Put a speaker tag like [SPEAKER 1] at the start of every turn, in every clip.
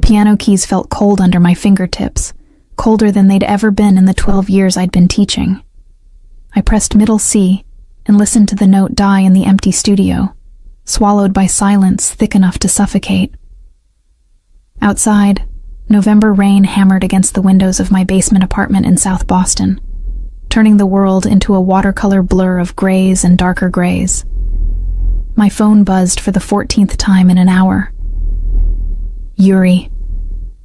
[SPEAKER 1] piano keys felt cold under my fingertips, colder than they'd ever been in the 12 years I'd been teaching. I pressed middle C and listened to the note die in the empty studio, swallowed by silence thick enough to suffocate. Outside, November rain hammered against the windows of my basement apartment in South Boston, turning the world into a watercolor blur of grays and darker grays. My phone buzzed for the 14th time in an hour. Yuri.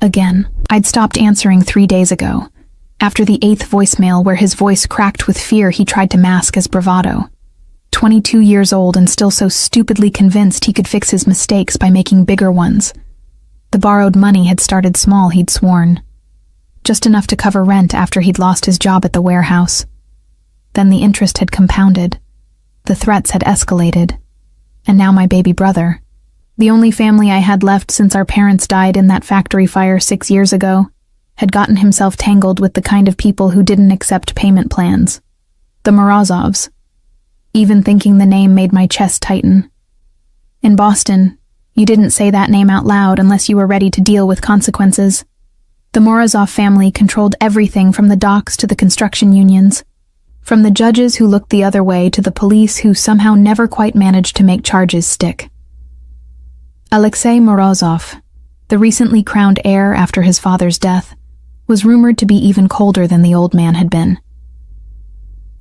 [SPEAKER 1] Again. I'd stopped answering 3 days ago, after the 8th voicemail where his voice cracked with fear he tried to mask as bravado. 22 years old and still so stupidly convinced he could fix his mistakes by making bigger ones. The borrowed money had started small, he'd sworn. Just enough to cover rent after he'd lost his job at the warehouse. Then the interest had compounded. The threats had escalated. And now my baby brother, the only family I had left since our parents died in that factory fire 6 years ago, had gotten himself tangled with the kind of people who didn't accept payment plans. The Morozovs. Even thinking the name made my chest tighten. In Boston, you didn't say that name out loud unless you were ready to deal with consequences. The Morozov family controlled everything from the docks to the construction unions, from the judges who looked the other way to the police who somehow never quite managed to make charges stick. Alexei Morozov, the recently crowned heir after his father's death, was rumored to be even colder than the old man had been.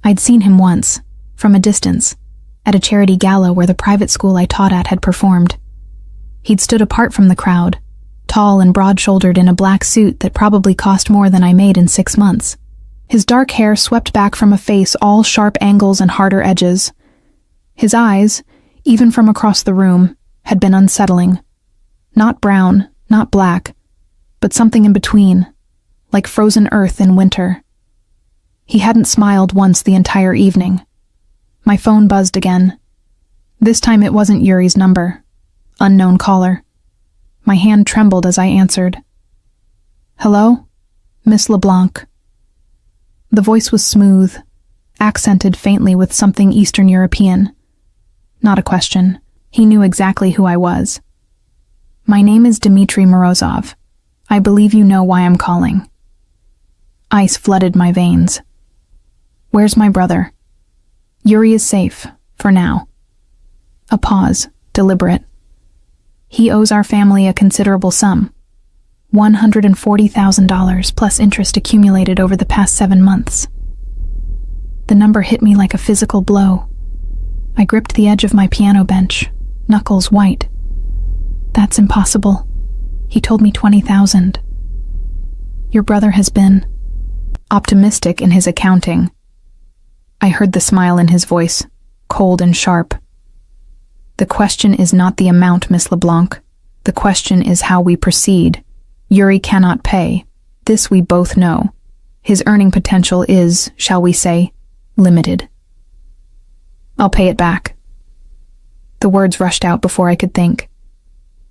[SPEAKER 1] I'd seen him once, from a distance, at a charity gala where the private school I taught at had performed. He'd stood apart from the crowd, tall and broad-shouldered in a black suit that probably cost more than I made in 6 months. His dark hair swept back from a face all sharp angles and harder edges. His eyes, even from across the room, had been unsettling. Not brown, not black, but something in between, like frozen earth in winter. He hadn't smiled once the entire evening. My phone buzzed again. This time it wasn't Yuri's number. Unknown caller. My hand trembled as I answered. Hello? Miss LeBlanc. The voice was smooth, accented faintly with something Eastern European. Not a question. He knew exactly who I was. My name is Dmitry Morozov. I believe you know why I'm calling. Ice flooded my veins. Where's my brother? Yuri is safe, for now. A pause, deliberate. He owes our family a considerable sum. $140,000 plus interest accumulated over the past 7 months. The number hit me like a physical blow. I gripped the edge of my piano bench, knuckles white. That's impossible. He told me 20,000. Your brother has been optimistic in his accounting. I heard the smile in his voice, cold and sharp. The question is not the amount, Miss LeBlanc. The question is how we proceed. Yuri cannot pay. This we both know. His earning potential is, shall we say, limited. I'll pay it back. The words rushed out before I could think.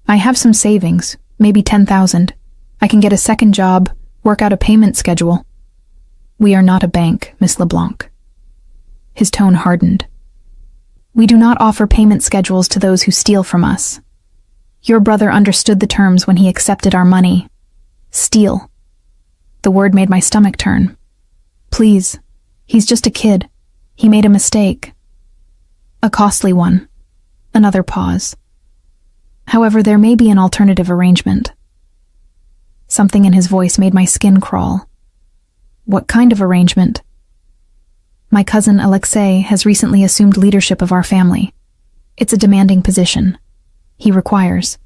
[SPEAKER 1] I have some savings, maybe 10,000. I can get a second job, work out a payment schedule. We are not a bank, Miss LeBlanc. His tone hardened. We do not offer payment schedules to those who steal from us. Your brother understood the terms when he accepted our money. Steal. The word made my stomach turn. Please, he's just a kid. He made a mistake. A costly one. Another pause. However, there may be an alternative arrangement. Something in his voice made my skin crawl. What kind of arrangement? My cousin Alexei has recently assumed leadership of our family. It's a demanding position. He requires.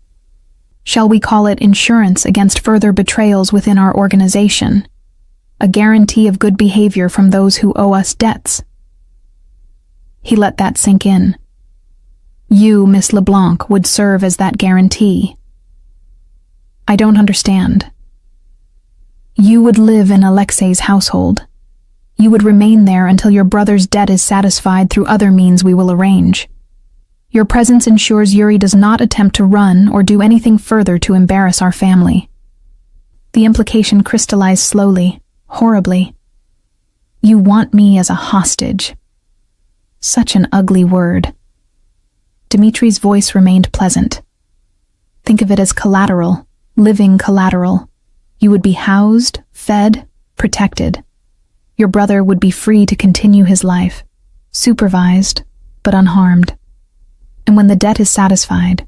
[SPEAKER 1] Shall we call it insurance against further betrayals within our organization? A guarantee of good behavior from those who owe us debts. He let that sink in. You, Miss LeBlanc, would serve as that guarantee. I don't understand. You would live in Alexei's household. You would remain there until your brother's debt is satisfied through other means we will arrange. Your presence ensures Yuri does not attempt to run or do anything further to embarrass our family. The implication crystallized slowly, horribly. You want me as a hostage. Such an ugly word. Dimitri's voice remained pleasant. Think of it as collateral, living collateral. You would be housed, fed, protected. Your brother would be free to continue his life, supervised, but unharmed. And when the debt is satisfied,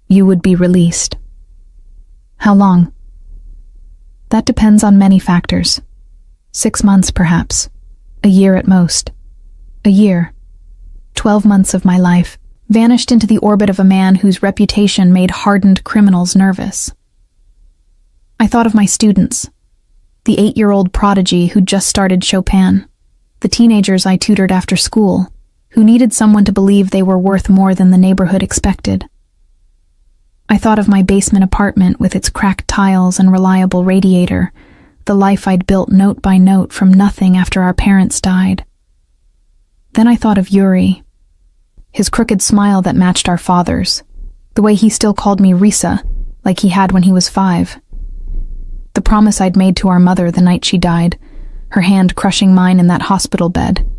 [SPEAKER 1] you would be released. How long? That depends on many factors. 6 months, perhaps. A year at most. A year. 12 months of my life vanished into the orbit of a man whose reputation made hardened criminals nervous. I thought of my students, the 8-year-old prodigy who just started Chopin, the teenagers I tutored after school, who needed someone to believe they were worth more than the neighborhood expected. I thought of my basement apartment with its cracked tiles and reliable radiator, the life I'd built note by note from nothing after our parents died. Then I thought of Yuri, his crooked smile that matched our father's, the way he still called me Risa, like he had when he was 5. The promise I'd made to our mother the night she died, her hand crushing mine in that hospital bed.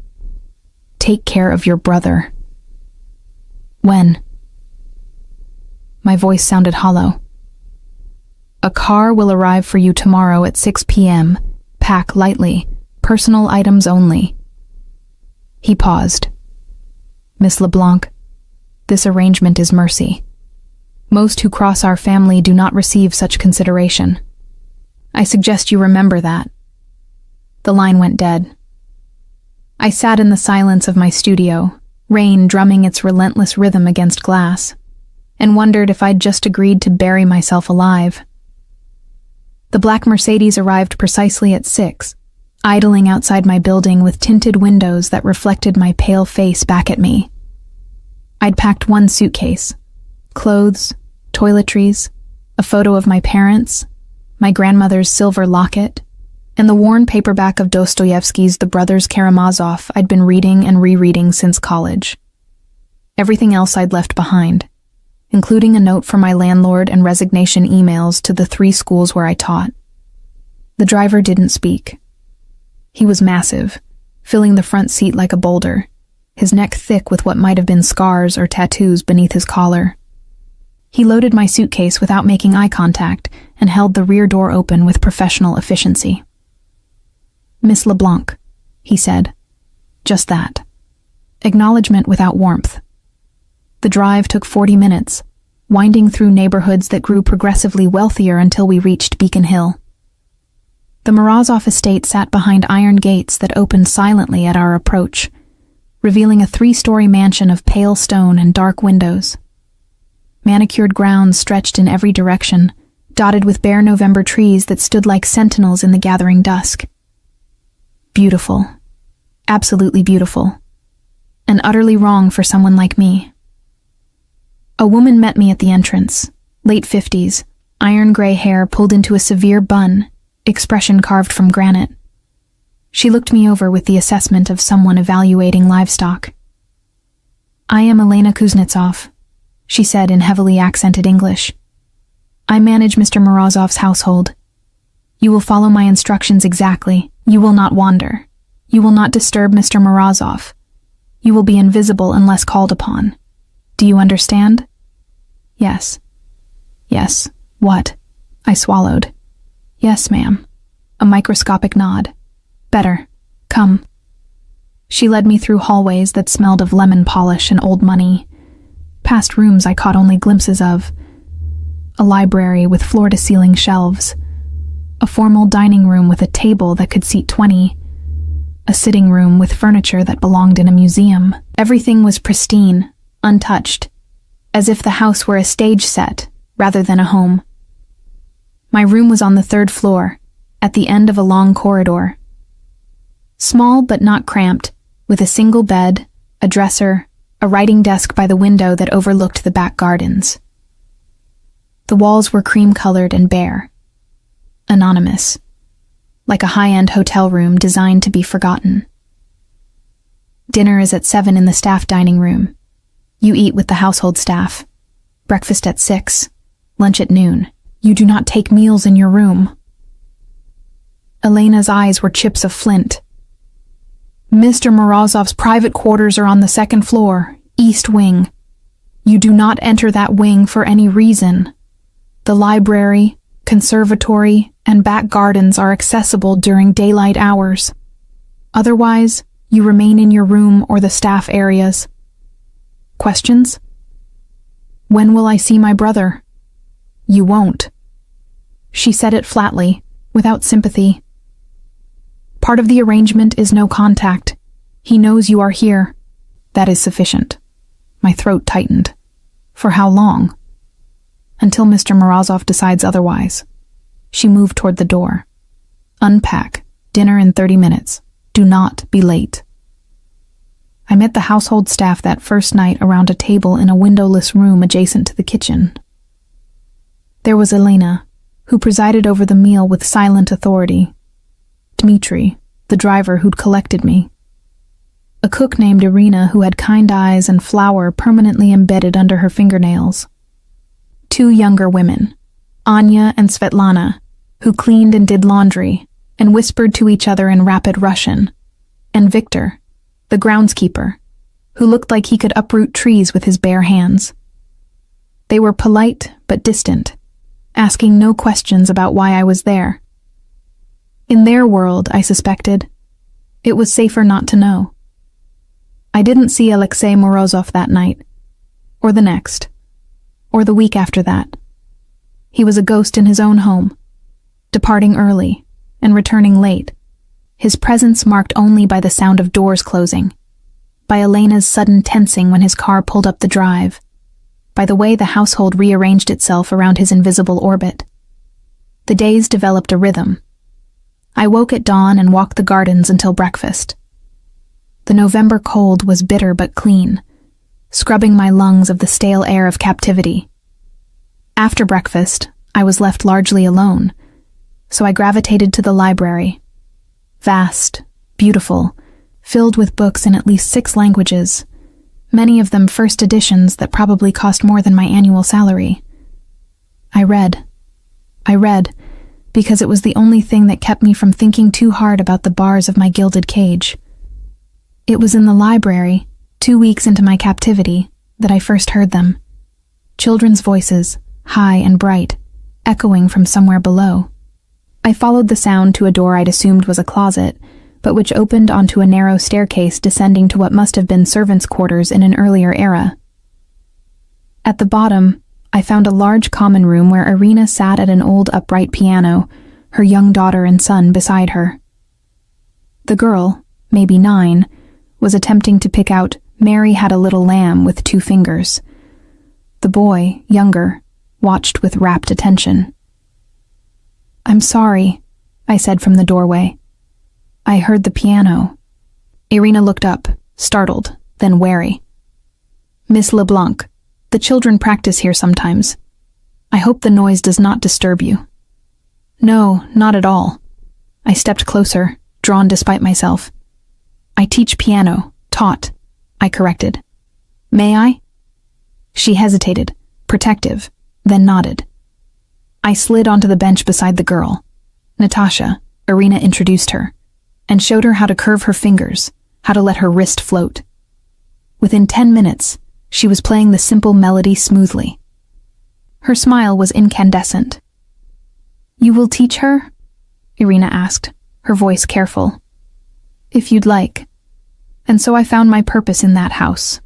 [SPEAKER 1] Take care of your brother. When? My voice sounded hollow. A car will arrive for you tomorrow at 6 p.m. Pack lightly. Personal items only. He paused. Miss LeBlanc, this arrangement is mercy. Most who cross our family do not receive such consideration. I suggest you remember that. The line went dead. I sat in the silence of my studio, rain drumming its relentless rhythm against glass, and wondered if I'd just agreed to bury myself alive. The black Mercedes arrived precisely at 6, idling outside my building with tinted windows that reflected my pale face back at me. I'd packed one suitcase: clothes, toiletries, a photo of my parents, my grandmother's silver locket, and the worn paperback of Dostoevsky's The Brothers Karamazov I'd been reading and rereading since college. Everything else I'd left behind, including a note from my landlord and resignation emails to the 3 schools where I taught. The driver didn't speak. He was massive, filling the front seat like a boulder, his neck thick with what might have been scars or tattoos beneath his collar. He loaded my suitcase without making eye contact and held the rear door open with professional efficiency. Miss LeBlanc, he said. Just that. Acknowledgement without warmth. The drive took 40 minutes, winding through neighborhoods that grew progressively wealthier until we reached Beacon Hill. The Morozov estate sat behind iron gates that opened silently at our approach, revealing a 3-story mansion of pale stone and dark windows. Manicured grounds stretched in every direction, dotted with bare November trees that stood like sentinels in the gathering dusk. Beautiful. Absolutely beautiful. And utterly wrong for someone like me. A woman met me at the entrance, late 50s, iron-gray hair pulled into a severe bun, expression carved from granite. She looked me over with the assessment of someone evaluating livestock. I am Elena Kuznetsov, she said in heavily accented English. I manage Mr. Morozov's household. You will follow my instructions exactly. You will not wander. You will not disturb Mr. Morozov. You will be invisible unless called upon. Do you understand? Yes. Yes. What? I swallowed. Yes, ma'am. A microscopic nod. Better. Come. She led me through hallways that smelled of lemon polish and old money, past rooms I caught only glimpses of, a library with floor-to-ceiling shelves, a formal dining room with a table that could seat 20, a sitting room with furniture that belonged in a museum. Everything was pristine, untouched, as if the house were a stage set rather than a home. My room was on the 3rd floor, at the end of a long corridor. Small but not cramped, with a single bed, a dresser, a writing desk by the window that overlooked the back gardens. The walls were cream-colored and bare. Anonymous. Like a high-end hotel room designed to be forgotten. Dinner is at 7 in the staff dining room. You eat with the household staff. Breakfast at 6. Lunch at noon. You do not take meals in your room. Elena's eyes were chips of flint. Mr. Morozov's private quarters are on the 2nd floor, east wing. You do not enter that wing for any reason. The library, conservatory, and back gardens are accessible during daylight hours. Otherwise, you remain in your room or the staff areas. Questions? When will I see my brother? You won't. She said it flatly, without sympathy. Part of the arrangement is no contact. He knows you are here. That is sufficient. My throat tightened. For how long? Until Mr. Morozov decides otherwise. She moved toward the door. Unpack. Dinner in 30 minutes. Do not be late. I met the household staff that first night around a table in a windowless room adjacent to the kitchen. There was Elena, who presided over the meal with silent authority. Dmitri, the driver who'd collected me. A cook named Irina who had kind eyes and flour permanently embedded under her fingernails. 2 younger women, Anya and Svetlana, who cleaned and did laundry and whispered to each other in rapid Russian, and Victor, the groundskeeper, who looked like he could uproot trees with his bare hands. They were polite but distant, asking no questions about why I was there. In their world, I suspected, it was safer not to know. I didn't see Alexei Morozov that night, or the next, or the week after that. He was a ghost in his own home, departing early and returning late, his presence marked only by the sound of doors closing, by Elena's sudden tensing when his car pulled up the drive, by the way the household rearranged itself around his invisible orbit. The days developed a rhythm. I woke at dawn and walked the gardens until breakfast. The November cold was bitter but clean, scrubbing my lungs of the stale air of captivity. After breakfast, I was left largely alone, so I gravitated to the library. Vast, beautiful, filled with books in at least 6 languages, many of them first editions that probably cost more than my annual salary. I read because it was the only thing that kept me from thinking too hard about the bars of my gilded cage. It was in the library, 2 weeks into my captivity, that I first heard them. Children's voices, high and bright, echoing from somewhere below. I followed the sound to a door I'd assumed was a closet, but which opened onto a narrow staircase descending to what must have been servants' quarters in an earlier era. At the bottom, I found a large common room where Irina sat at an old upright piano, her young daughter and son beside her. The girl, maybe 9, was attempting to pick out "Mary Had a Little Lamb" with 2 fingers. The boy, younger, watched with rapt attention. "I'm sorry," I said from the doorway. "I heard the piano." Irina looked up, startled, then wary. "Miss LeBlanc, the children practice here sometimes. I hope the noise does not disturb you." "No, not at all." I stepped closer, drawn despite myself. "I teach piano, taught," I corrected. "May I?" She hesitated, protective, then nodded. I slid onto the bench beside the girl. Natasha, Irina introduced her, and showed her how to curve her fingers, how to let her wrist float. Within 10 minutes, she was playing the simple melody smoothly. Her smile was incandescent. "You will teach her?" Irina asked, her voice careful. "If you'd like." And so I found my purpose in that house.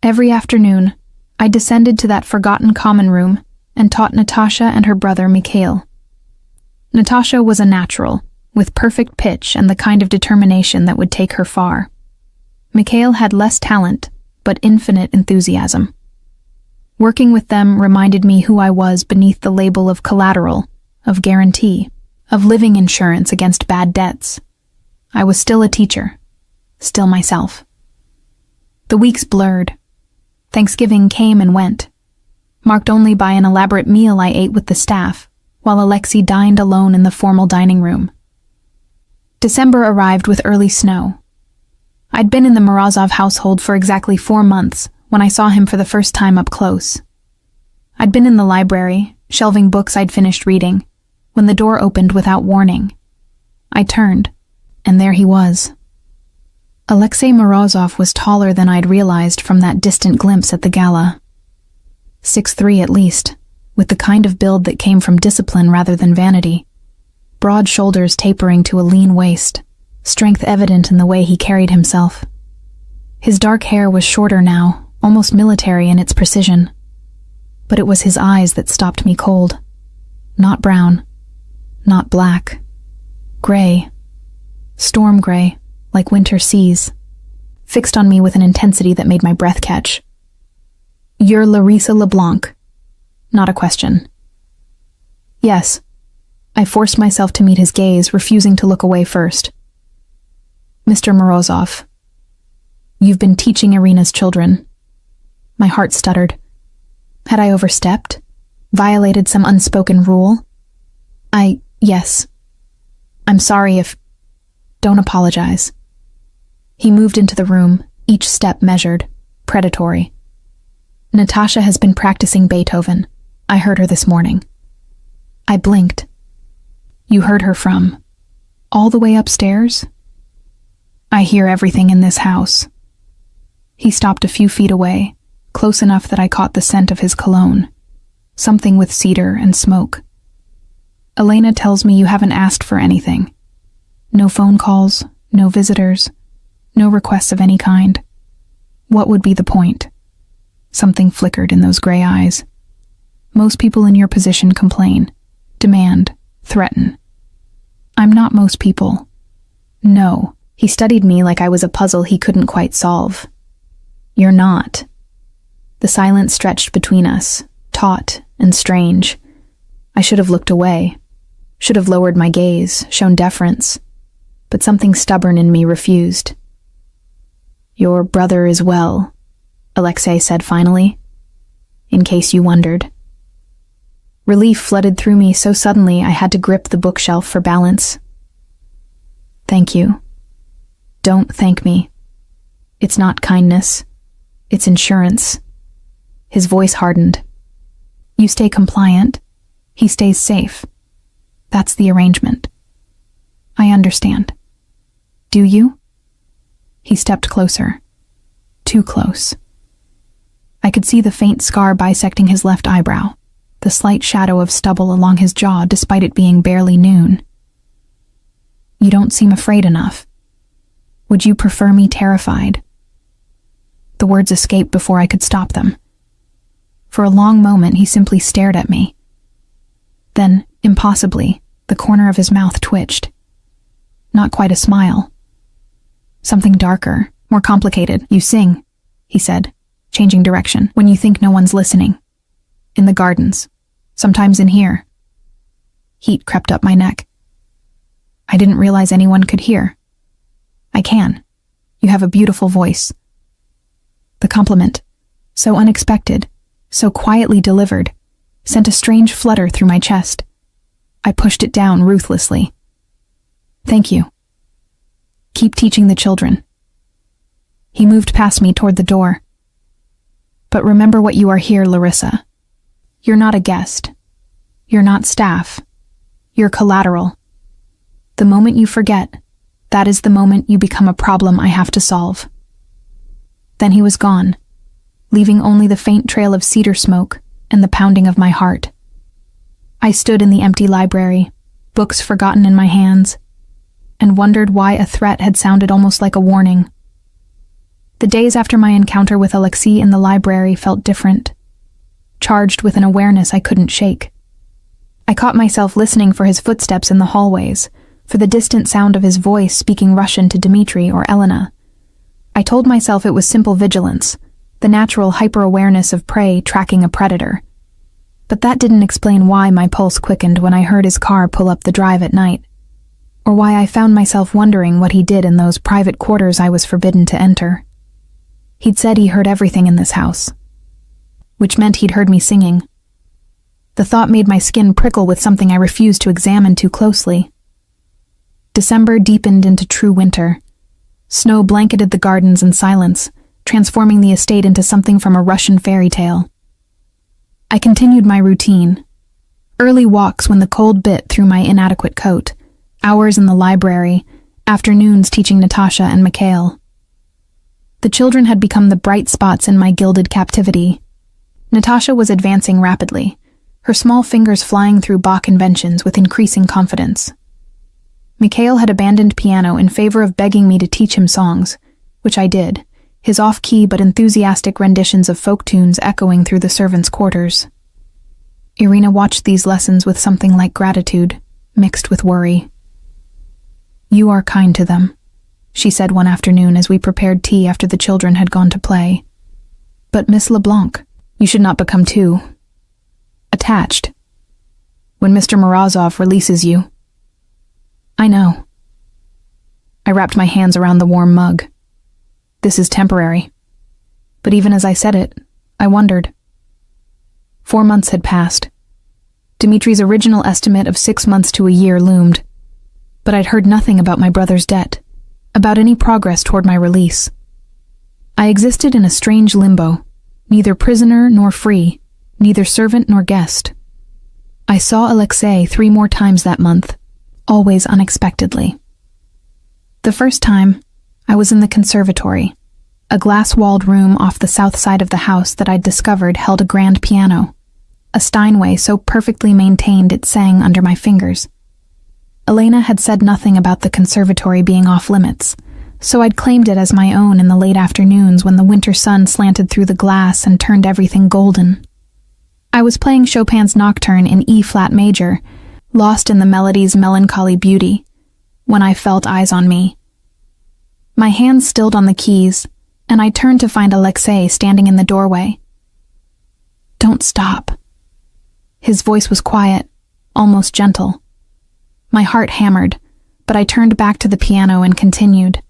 [SPEAKER 1] Every afternoon, I descended to that forgotten common room and taught Natasha and her brother Mikhail. Natasha was a natural, with perfect pitch and the kind of determination that would take her far. Mikhail had less talent, but infinite enthusiasm. Working with them reminded me who I was beneath the label of collateral, of guarantee, of living insurance against bad debts. I was still a teacher, still myself. The weeks blurred. Thanksgiving came and went, marked only by an elaborate meal I ate with the staff, while Alexei dined alone in the formal dining room. December arrived with early snow. I'd been in the Morozov household for exactly 4 months when I saw him for the first time up close. I'd been in the library, shelving books I'd finished reading, when the door opened without warning. I turned, and there he was. Alexei Morozov was taller than I'd realized from that distant glimpse at the gala. 6'3" at least, with the kind of build that came from discipline rather than vanity. Broad shoulders tapering to a lean waist, strength evident in the way he carried himself. His dark hair was shorter now, almost military in its precision. But it was his eyes that stopped me cold. Not brown, not black. Gray. Storm gray, like winter seas. Fixed on me with an intensity that made my breath catch. "You're Larissa LeBlanc." Not a question. Yes. I forced myself to meet his gaze, refusing to look away first. "Mr. Morozov, you've been teaching Irina's children." My heart stuttered. Had I overstepped? Violated some unspoken rule? Yes. "I'm sorry if..." "Don't apologize." He moved into the room, each step measured, predatory. "Natasha has been practicing Beethoven. I heard her this morning." I blinked. "You heard her from all the way upstairs?" "I hear everything in this house." He stopped a few feet away, close enough that I caught the scent of his cologne, something with cedar and smoke. "Elena tells me you haven't asked for anything. No phone calls, no visitors, no requests of any kind. What would be the point?" Something flickered in those gray eyes. "Most people in your position complain, demand, threaten. I'm not most people." "No." He studied me like I was a puzzle he couldn't quite solve. "You're not." The silence stretched between us, taut and strange. I should have looked away, should have lowered my gaze, shown deference, but something stubborn in me refused. "Your brother is well," Alexei said finally, "in case you wondered." Relief flooded through me so suddenly I had to grip the bookshelf for balance. "Thank you. Don't thank me. It's not kindness. It's insurance." His voice hardened. "You stay compliant. He stays safe. That's the arrangement." "I understand." "Do you?" He stepped closer. Too close. I could see the faint scar bisecting his left eyebrow, the slight shadow of stubble along his jaw despite it being barely noon. "You don't seem afraid enough. Would you prefer me terrified?" The words escaped before I could stop them. For a long moment he simply stared at me. Then, impossibly, the corner of his mouth twitched. Not quite a smile. Something darker, more complicated. "You sing," he said, changing direction, "when you think no one's listening. In the gardens. Sometimes in here." Heat crept up my neck. "I didn't realize anyone could hear." "I can. You have a beautiful voice." The compliment, so unexpected, so quietly delivered, sent a strange flutter through my chest. I pushed it down ruthlessly. "Thank you. Keep teaching the children." He moved past me toward the door. "But remember what you are here, Larissa. You're not a guest. You're not staff. You're collateral. The moment you forget, that is the moment you become a problem I have to solve." Then he was gone, leaving only the faint trail of cedar smoke and the pounding of my heart. I stood in the empty library, books forgotten in my hands, and wondered why a threat had sounded almost like a warning. The days after my encounter with Alexei in the library felt different, charged with an awareness I couldn't shake. I caught myself listening for his footsteps in the hallways, for the distant sound of his voice speaking Russian to Dmitri or Elena. I told myself it was simple vigilance, the natural hyper-awareness of prey tracking a predator. But that didn't explain why my pulse quickened when I heard his car pull up the drive at night, or why I found myself wondering what he did in those private quarters I was forbidden to enter. He'd said he heard everything in this house, which meant he'd heard me singing. The thought made my skin prickle with something I refused to examine too closely. December deepened into true winter. Snow blanketed the gardens in silence, transforming the estate into something from a Russian fairy tale. I continued my routine. Early walks when the cold bit through my inadequate coat, hours in the library, afternoons teaching Natasha and Mikhail. The children had become the bright spots in my gilded captivity. Natasha was advancing rapidly, her small fingers flying through Bach inventions with increasing confidence. Mikhail had abandoned piano in favor of begging me to teach him songs, which I did, his off-key but enthusiastic renditions of folk tunes echoing through the servants' quarters. Irina watched these lessons with something like gratitude, mixed with worry. "You are kind to them," she said one afternoon as we prepared tea after the children had gone to play. "But Miss LeBlanc, you should not become too attached. When Mr. Morozov releases you—" "I know." I wrapped my hands around the warm mug. "This is temporary." But even as I said it, I wondered. 4 months had passed. Dimitri's original estimate of 6 months to a year loomed, but I'd heard nothing about my brother's debt, about any progress toward my release. I existed in a strange limbo, neither prisoner nor free, neither servant nor guest. I saw Alexei 3 more times that month, always unexpectedly. The first time, I was in the conservatory, a glass-walled room off the south side of the house that I'd discovered held a grand piano, a Steinway so perfectly maintained it sang under my fingers. Elena had said nothing about the conservatory being off-limits, so I'd claimed it as my own in the late afternoons when the winter sun slanted through the glass and turned everything golden. I was playing Chopin's Nocturne in E-flat major, lost in the melody's melancholy beauty, when I felt eyes on me. My hands stilled on the keys, and I turned to find Alexei standing in the doorway. "Don't stop." His voice was quiet, almost gentle. My heart hammered, but I turned back to the piano and continued.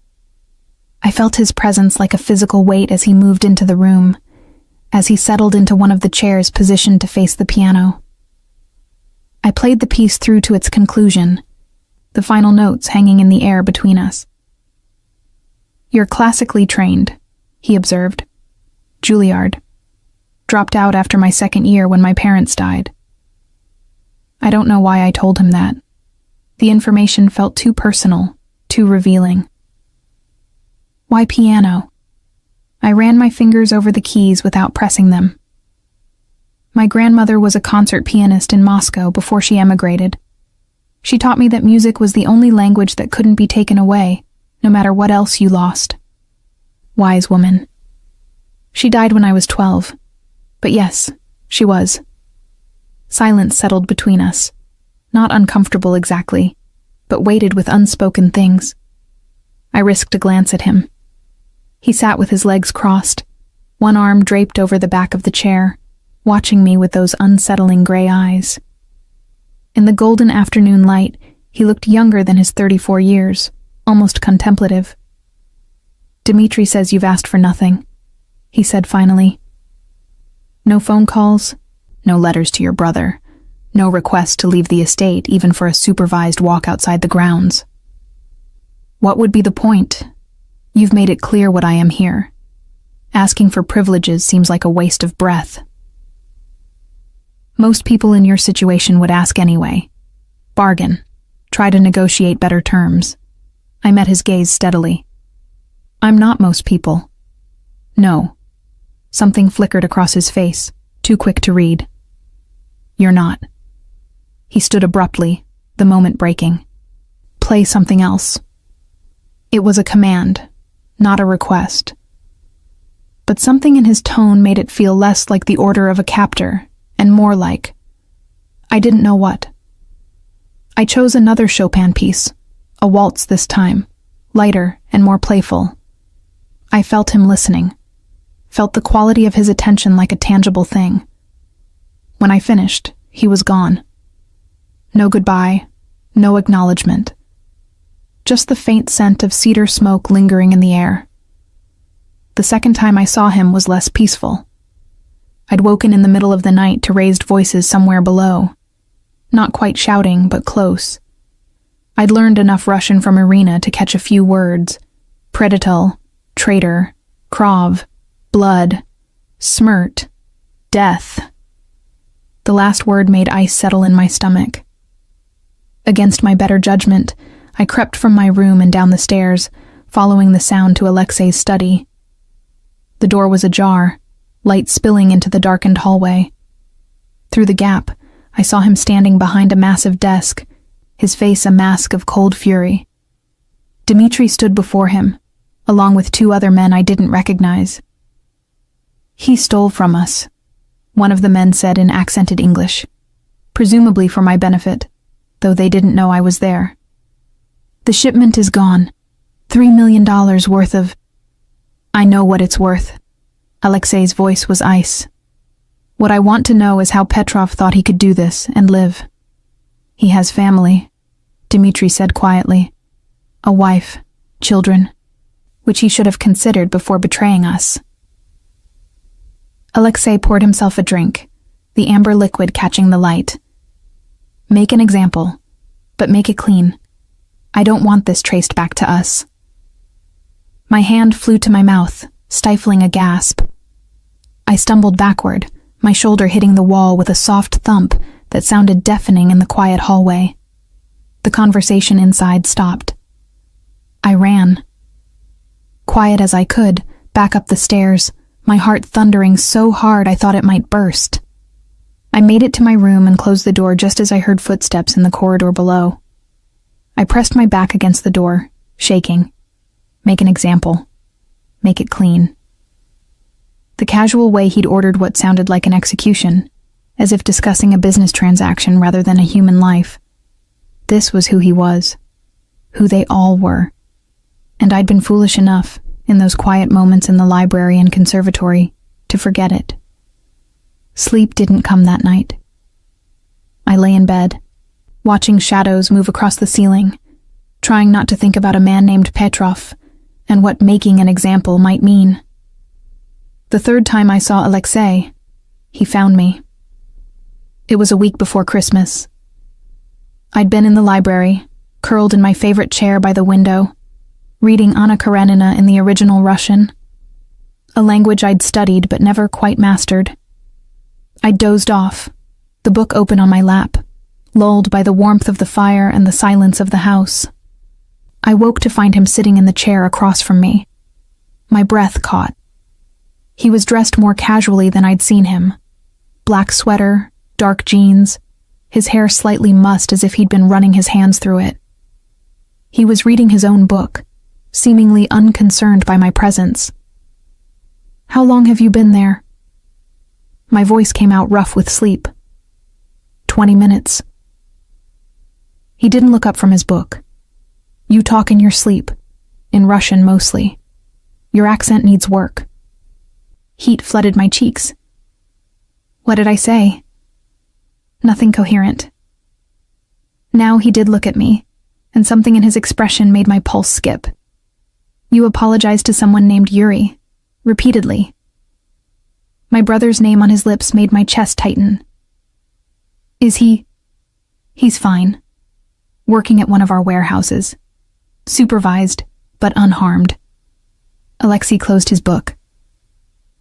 [SPEAKER 1] I felt his presence like a physical weight as he moved into the room, as he settled into one of the chairs positioned to face the piano. I played the piece through to its conclusion, the final notes hanging in the air between us. "You're classically trained," he observed. "Juilliard. Dropped out after my 2nd year when my parents died." I don't know why I told him that. The information felt too personal, too revealing. "Why piano?" I ran my fingers over the keys without pressing them. My grandmother was a concert pianist in Moscow before she emigrated. She taught me that music was the only language that couldn't be taken away, no matter what else you lost. Wise woman. She died when I was 12. But yes, she was. Silence settled between us. Not uncomfortable exactly, but weighted with unspoken things. I risked a glance at him. He sat with his legs crossed, one arm draped over the back of the chair, watching me with those unsettling gray eyes. In the golden afternoon light, he looked younger than his 34 years, almost contemplative. "Dimitri says you've asked for nothing," he said finally. "No phone calls, no letters to your brother, no request to leave the estate even for a supervised walk outside the grounds. What would be the point? You've made it clear what I am here. Asking for privileges seems like a waste of breath. Most people in your situation would ask anyway. Bargain. Try to negotiate better terms." I met his gaze steadily. "I'm not most people." "No." Something flickered across his face, too quick to read. "You're not." He stood abruptly, the moment breaking. "Play something else." It was a command, not a request. But something in his tone made it feel less like the order of a captor, and more like, I didn't know what. I chose another Chopin piece, a waltz this time, lighter and more playful. I felt him listening, felt the quality of his attention like a tangible thing. When I finished, he was gone. No goodbye, no acknowledgement. Just the faint scent of cedar smoke lingering in the air. The second time I saw him was less peaceful. I'd woken in the middle of the night to raised voices somewhere below. Not quite shouting, but close. I'd learned enough Russian from Irina to catch a few words. Predital, traitor, krov, blood, smirt, death. The last word made ice settle in my stomach. Against my better judgment, I crept from my room and down the stairs, following the sound to Alexei's study. The door was ajar, light spilling into the darkened hallway. Through the gap, I saw him standing behind a massive desk, his face a mask of cold fury. Dmitri stood before him, along with 2 other men I didn't recognize. "He stole from us," one of the men said in accented English, presumably for my benefit, though they didn't know I was there. "The shipment is gone. $3 million worth of—" "I know what it's worth." Alexei's voice was ice. "What I want to know is how Petrov thought he could do this and live." "He has family," Dmitri said quietly. "A wife, children, which he should have considered before betraying us." Alexei poured himself a drink, the amber liquid catching the light. "Make an example, but make it clean. I don't want this traced back to us." My hand flew to my mouth, stifling a gasp. I stumbled backward, my shoulder hitting the wall with a soft thump that sounded deafening in the quiet hallway. The conversation inside stopped. I ran. Quiet as I could, back up the stairs, my heart thundering so hard I thought it might burst. I made it to my room and closed the door just as I heard footsteps in the corridor below. I pressed my back against the door, shaking. Make an example. Make it clean. The casual way he'd ordered what sounded like an execution, as if discussing a business transaction rather than a human life. This was who he was. Who they all were. And I'd been foolish enough, in those quiet moments in the library and conservatory, to forget it. Sleep didn't come that night. I lay in bed, watching shadows move across the ceiling, trying not to think about a man named Petrov and what making an example might mean. The 3rd time I saw Alexei, he found me. It was a week before Christmas. I'd been in the library, curled in my favorite chair by the window, reading Anna Karenina in the original Russian, a language I'd studied but never quite mastered. I dozed off, the book open on my lap, lulled by the warmth of the fire and the silence of the house. I woke to find him sitting in the chair across from me. My breath caught. He was dressed more casually than I'd seen him. Black sweater, dark jeans, his hair slightly mussed as if he'd been running his hands through it. He was reading his own book, seemingly unconcerned by my presence. "How long have you been there?" My voice came out rough with sleep. 20 minutes. He didn't look up from his book. "You talk in your sleep, in Russian mostly. Your accent needs work." Heat flooded my cheeks. What did I say? Nothing coherent. Now he did look at me, and something in his expression made my pulse skip. "You apologized to someone named Yuri, repeatedly." My brother's name on his lips made my chest tighten. "Is he?" "He's fine. Working at one of our warehouses. Supervised, but unharmed." Alexei closed his book.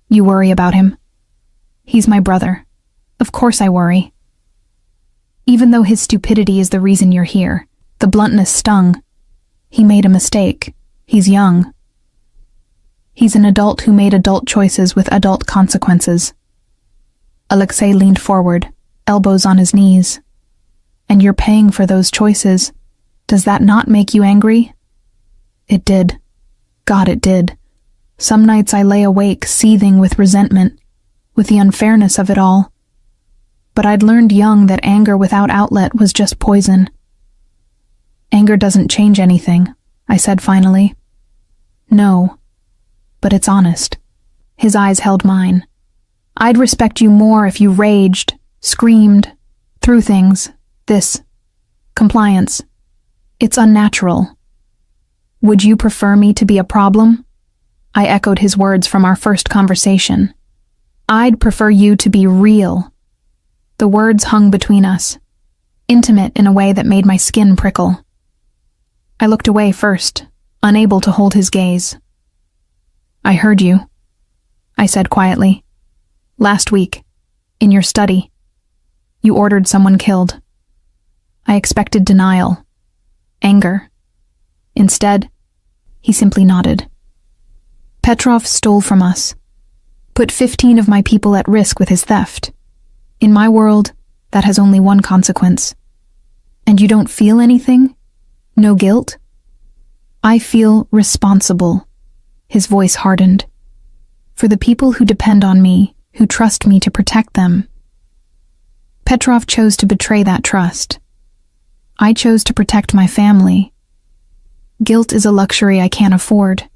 [SPEAKER 1] "You worry about him?" "He's my brother. Of course I worry." Even though his stupidity is the reason you're here, the bluntness stung. He made a mistake. He's young. He's an adult who made adult choices with adult consequences. Alexei leaned forward, elbows on his knees. "And you're paying for those choices. Does that not make you angry?" It did. God, it did. Some nights I lay awake, seething with resentment, with the unfairness of it all. But I'd learned young that anger without outlet was just poison. "Anger doesn't change anything," I said finally. "No, but it's honest." His eyes held mine. "I'd respect you more if you raged, screamed, threw things. This. Compliance. It's unnatural. Would you prefer me to be a problem?" I echoed his words from our first conversation. "I'd prefer you to be real." The words hung between us, intimate in a way that made my skin prickle. I looked away first, unable to hold his gaze. "I heard you," I said quietly. "Last week, in your study, you ordered someone killed." I expected denial, anger. Instead, he simply nodded. "Petrov stole from us, put 15 of my people at risk with his theft. In my world, That has only one consequence. And you don't feel anything? No guilt? I feel responsible. His voice hardened. For the people who depend on me, who trust me to protect them. Petrov chose to betray that trust. I chose to protect my family. Guilt is a luxury I can't afford.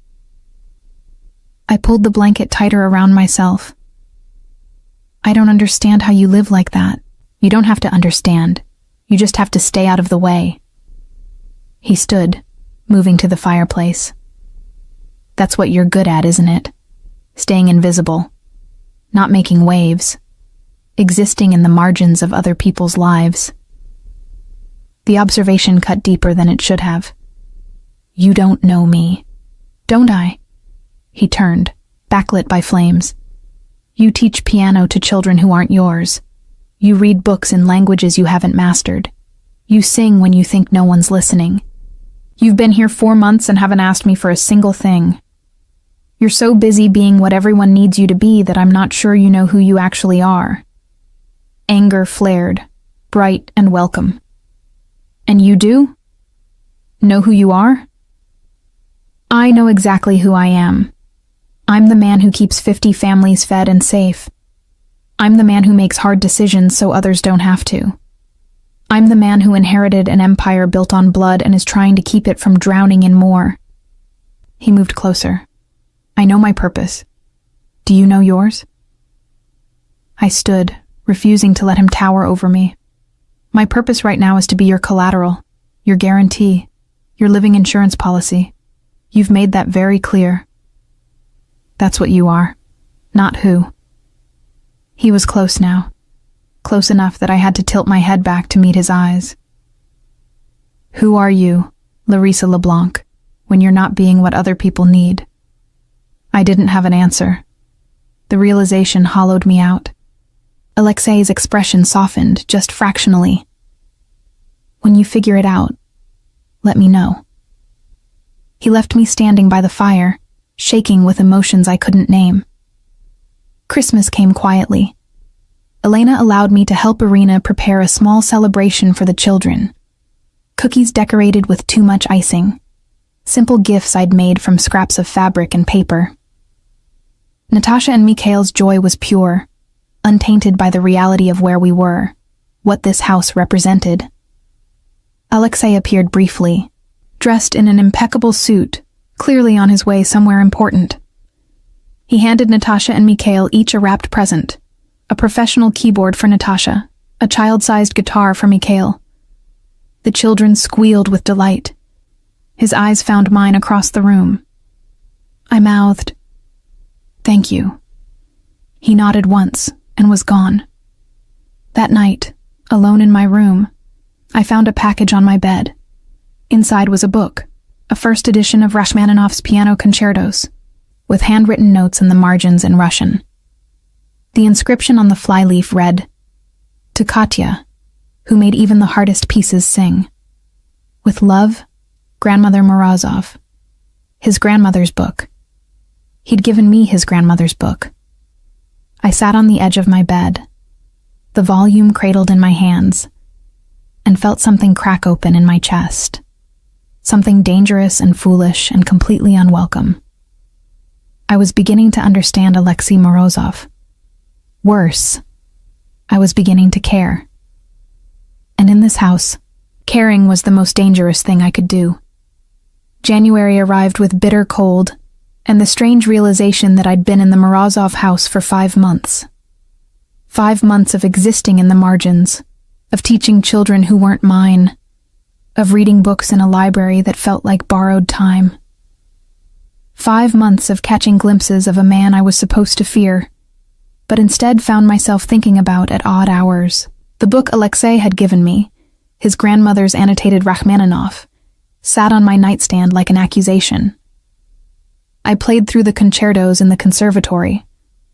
[SPEAKER 1] I pulled the blanket tighter around myself. I don't understand how you live like that. You don't have to understand. You just have to stay out of the way. He stood, moving to the fireplace. That's what you're good at, isn't it? Staying invisible. Not making waves. Existing in the margins of other people's lives. The observation cut deeper than it should have. You don't know me. Don't I? He turned, backlit by flames. You teach piano to children who aren't yours. You read books in languages you haven't mastered. You sing when you think no one's listening. You've been here 4 months and haven't asked me for a single thing. You're so busy being what everyone needs you to be that I'm not sure you know who you actually are. Anger flared, bright and welcome. And you do? Know who you are? I know exactly who I am. I'm the man who keeps 50 families fed and safe. I'm the man who makes hard decisions so others don't have to. I'm the man who inherited an empire built on blood and is trying to keep it from drowning in more. He moved closer. I know my purpose. Do you know yours? I stood, refusing to let him tower over me. My purpose right now is to be your collateral, your guarantee, your living insurance policy. You've made that very clear. That's what you are, not who. He was close now, close enough that I had to tilt my head back to meet his eyes. Who are you, Larissa LeBlanc, when you're not being what other people need? I didn't have an answer. The realization hollowed me out. Alexei's expression softened, just fractionally. When you figure it out, let me know. He left me standing by the fire, shaking with emotions I couldn't name. Christmas came quietly. Elena allowed me to help Irina prepare a small celebration for the children. Cookies decorated with too much icing. Simple gifts I'd made from scraps of fabric and paper. Natasha and Mikhail's joy was pure, untainted by the reality of where we were, what this house represented. Alexei appeared briefly, dressed in an impeccable suit, clearly on his way somewhere important. He handed Natasha and Mikhail each a wrapped present, a professional keyboard for Natasha, a child-sized guitar for Mikhail. The children squealed with delight. His eyes found mine across the room. I mouthed, "Thank you." He nodded once and was gone. That night, alone in my room, I found a package on my bed. Inside was a book, a first edition of Rachmaninoff's piano concertos, with handwritten notes in the margins in Russian. The inscription on the flyleaf read, "To Katya, who made even the hardest pieces sing. With love, Grandmother Morozov." His grandmother's book. He'd given me his grandmother's book. I sat on the edge of my bed, the volume cradled in my hands, and felt something crack open in my chest. Something dangerous and foolish and completely unwelcome. I was beginning to understand Alexei Morozov. Worse, I was beginning to care. And in this house, caring was the most dangerous thing I could do. January arrived with bitter cold, and the strange realization that I'd been in the Morozov house for 5 months. 5 months of existing in the margins, of teaching children who weren't mine, of reading books in a library that felt like borrowed time. 5 months of catching glimpses of a man I was supposed to fear, but instead found myself thinking about at odd hours. The book Alexei had given me, his grandmother's annotated Rachmaninoff, sat on my nightstand like an accusation. I played through the concertos in the conservatory,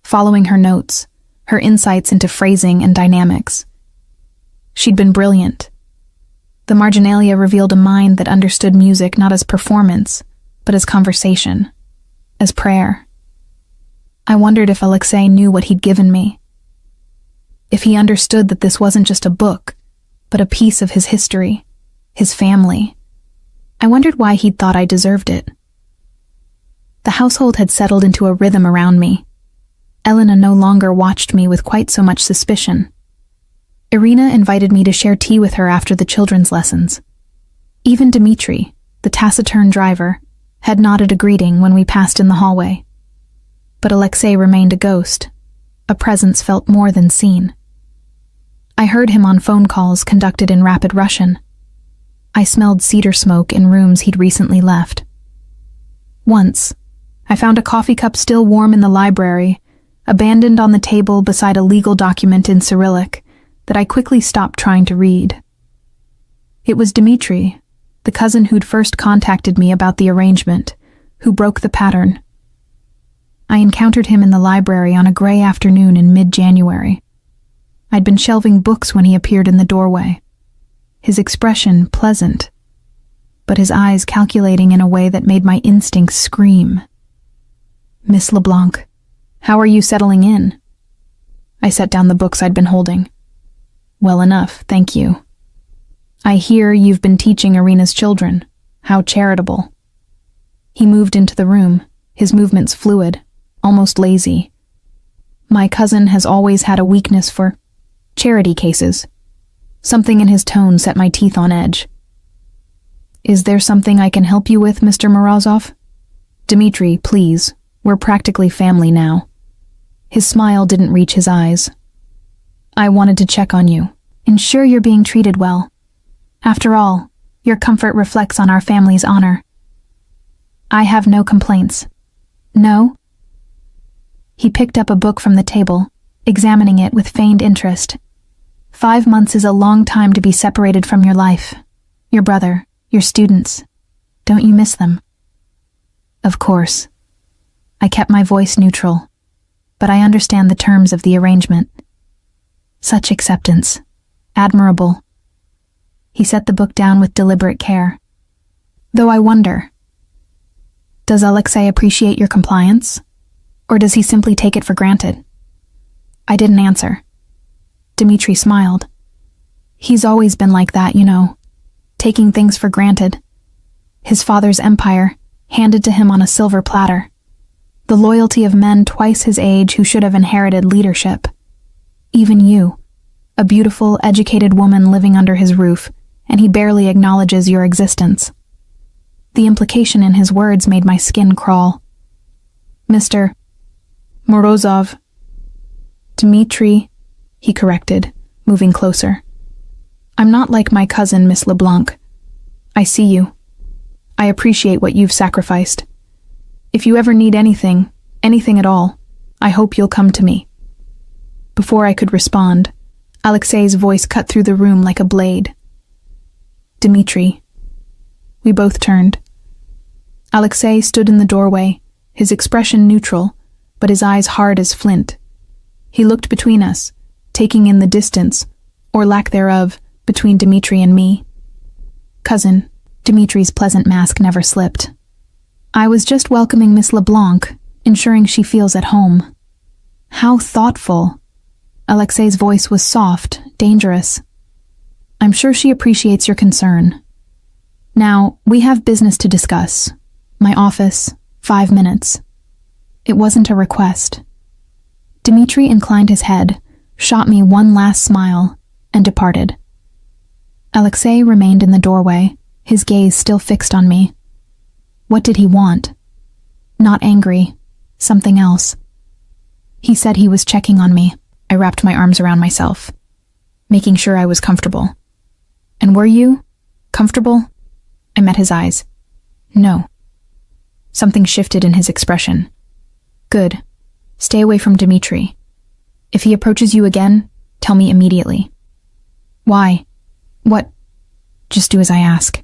[SPEAKER 1] following her notes, her insights into phrasing and dynamics. She'd been brilliant. The marginalia revealed a mind that understood music not as performance, but as conversation, as prayer. I wondered if Alexei knew what he'd given me. If he understood that this wasn't just a book, but a piece of his history, his family. I wondered why he'd thought I deserved it. The household had settled into a rhythm around me. Elena no longer watched me with quite so much suspicion. Irina invited me to share tea with her after the children's lessons. Even Dmitri, the taciturn driver, had nodded a greeting when we passed in the hallway. But Alexei remained a ghost, a presence felt more than seen. I heard him on phone calls conducted in rapid Russian. I smelled cedar smoke in rooms he'd recently left. Once, I found a coffee cup still warm in the library, abandoned on the table beside a legal document in Cyrillic that I quickly stopped trying to read. It was Dmitri, the cousin who'd first contacted me about the arrangement, who broke the pattern. I encountered him in the library on a gray afternoon in mid-January. I'd been shelving books when he appeared in the doorway. His expression pleasant, but his eyes calculating in a way that made my instincts scream. "Miss LeBlanc, how are you settling in?" I set down the books I'd been holding. "Well enough, thank you. I hear you've been teaching Irina's children. How charitable." He moved into the room, his movements fluid, almost lazy. My cousin has always had a weakness for charity cases. Something in his tone set my teeth on edge. "Is there something I can help you with, Mr. Morozov?" "Dmitri, please. We're practically family now." His smile didn't reach his eyes. "I wanted to check on you. Ensure you're being treated well. After all, your comfort reflects on our family's honor." "I have no complaints." "No?" He picked up a book from the table, examining it with feigned interest. 5 months is a long time to be separated from your life, your brother, your students. Don't you miss them? Of course. I kept my voice neutral, but I understand the terms of the arrangement. Such acceptance. Admirable. He set the book down with deliberate care. Though I wonder, does Alexei appreciate your compliance, or does he simply take it for granted? I didn't answer. Dmitri smiled. He's always been like that, you know, taking things for granted. His father's empire, handed to him on a silver platter. The loyalty of men twice his age who should have inherited leadership. Even you, a beautiful, educated woman living under his roof, and he barely acknowledges your existence. The implication in his words made my skin crawl. "Mr. Morozov." "Dmitri," he corrected, moving closer. "I'm not like my cousin, Miss LeBlanc. I see you. I appreciate what you've sacrificed. If you ever need anything at all, I hope you'll come to me." Before I could respond, Alexei's voice cut through the room like a blade. "Dmitri." We both turned. Alexei stood in the doorway, his expression neutral, but his eyes hard as flint. He looked between us, taking in the distance, or lack thereof, between Dmitri and me. "Cousin," Dmitri's pleasant mask never slipped. "I was just welcoming Miss LeBlanc, ensuring she feels at home." "How thoughtful." Alexei's voice was soft, dangerous. "I'm sure she appreciates your concern. Now, we have business to discuss. My office, 5 minutes." It wasn't a request. Dmitri inclined his head, shot me one last smile, and departed. Alexei remained in the doorway, his gaze still fixed on me. What did he want? Not angry, something else. He said he was checking on me. I wrapped my arms around myself, making sure I was comfortable. "And were you? Comfortable?" I met his eyes. "No." Something shifted in his expression. "Good. Stay away from Dmitri. If he approaches you again, tell me immediately." "Why? What?" "Just do as I ask."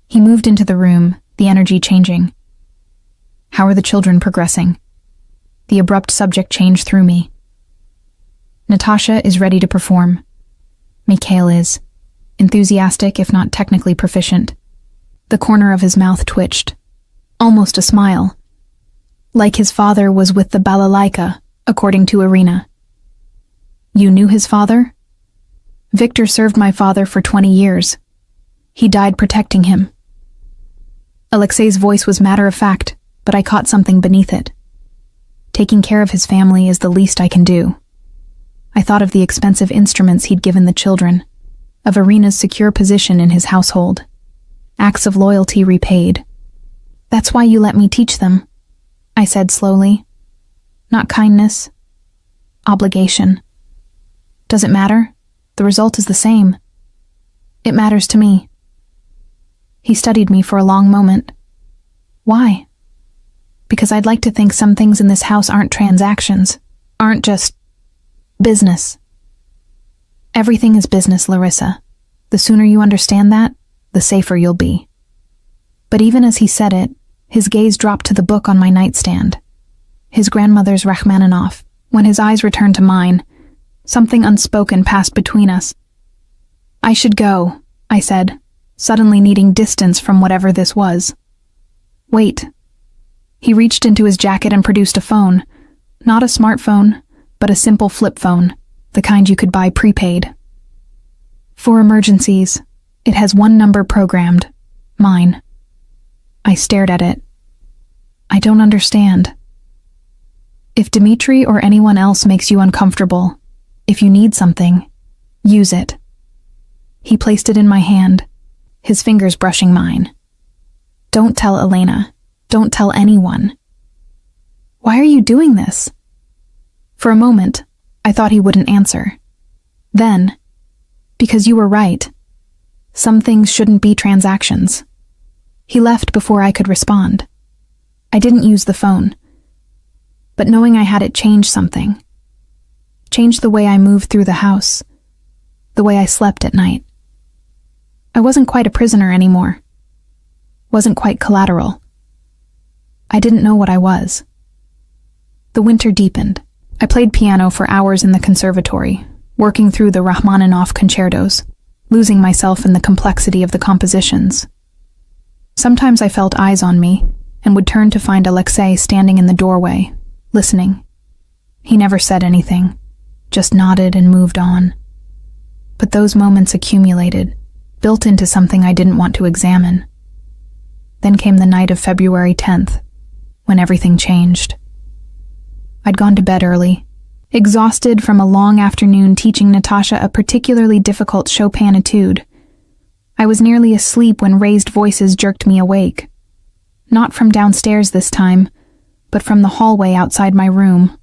[SPEAKER 1] He moved into the room, the energy changing. "How are the children progressing?" The abrupt subject change through me. "Natasha is ready to perform. Mikhail is. Enthusiastic, if not technically proficient." The corner of his mouth twitched. Almost a smile. "Like his father was with the balalaika, according to Irina." You knew his father? Victor served my father for 20 years. He died protecting him. Alexei's voice was matter-of-fact, but I caught something beneath it. Taking care of his family is the least I can do. I thought of the expensive instruments he'd given the children, of Irina's secure position in his household. Acts of loyalty repaid. That's why you let me teach them, I said slowly. Not kindness. Obligation. Does it matter? The result is the same. It matters to me. He studied me for a long moment. Why? Because I'd like to think some things in this house aren't transactions, aren't just business. Everything is business, Larissa. The sooner you understand that, the safer you'll be. But even as he said it, his gaze dropped to the book on my nightstand. His grandmother's Rachmaninoff. When his eyes returned to mine, something unspoken passed between us. I should go, I said, suddenly needing distance from whatever this was. Wait. He reached into his jacket and produced a phone. Not a smartphone, but a simple flip phone, the kind you could buy prepaid. For emergencies, it has one number programmed. Mine. I stared at it. I don't understand. If Dmitri or anyone else makes you uncomfortable, if you need something, use it. He placed it in my hand, his fingers brushing mine. Don't tell Elena. Don't tell anyone. Why are you doing this? For a moment, I thought he wouldn't answer. Then, because you were right. Some things shouldn't be transactions. He left before I could respond. I didn't use the phone. But knowing I had it changed something. Changed the way I moved through the house. The way I slept at night. I wasn't quite a prisoner anymore. Wasn't quite collateral. I didn't know what I was. The winter deepened. I played piano for hours in the conservatory, working through the Rachmaninoff concertos, losing myself in the complexity of the compositions. Sometimes I felt eyes on me, and would turn to find Alexei standing in the doorway, listening. He never said anything, just nodded and moved on. But those moments accumulated, built into something I didn't want to examine. Then came the night of February 10th, when everything changed. I'd gone to bed early, exhausted from a long afternoon teaching Natasha a particularly difficult Chopin etude. I was nearly asleep when raised voices jerked me awake. Not from downstairs this time, but from the hallway outside my room.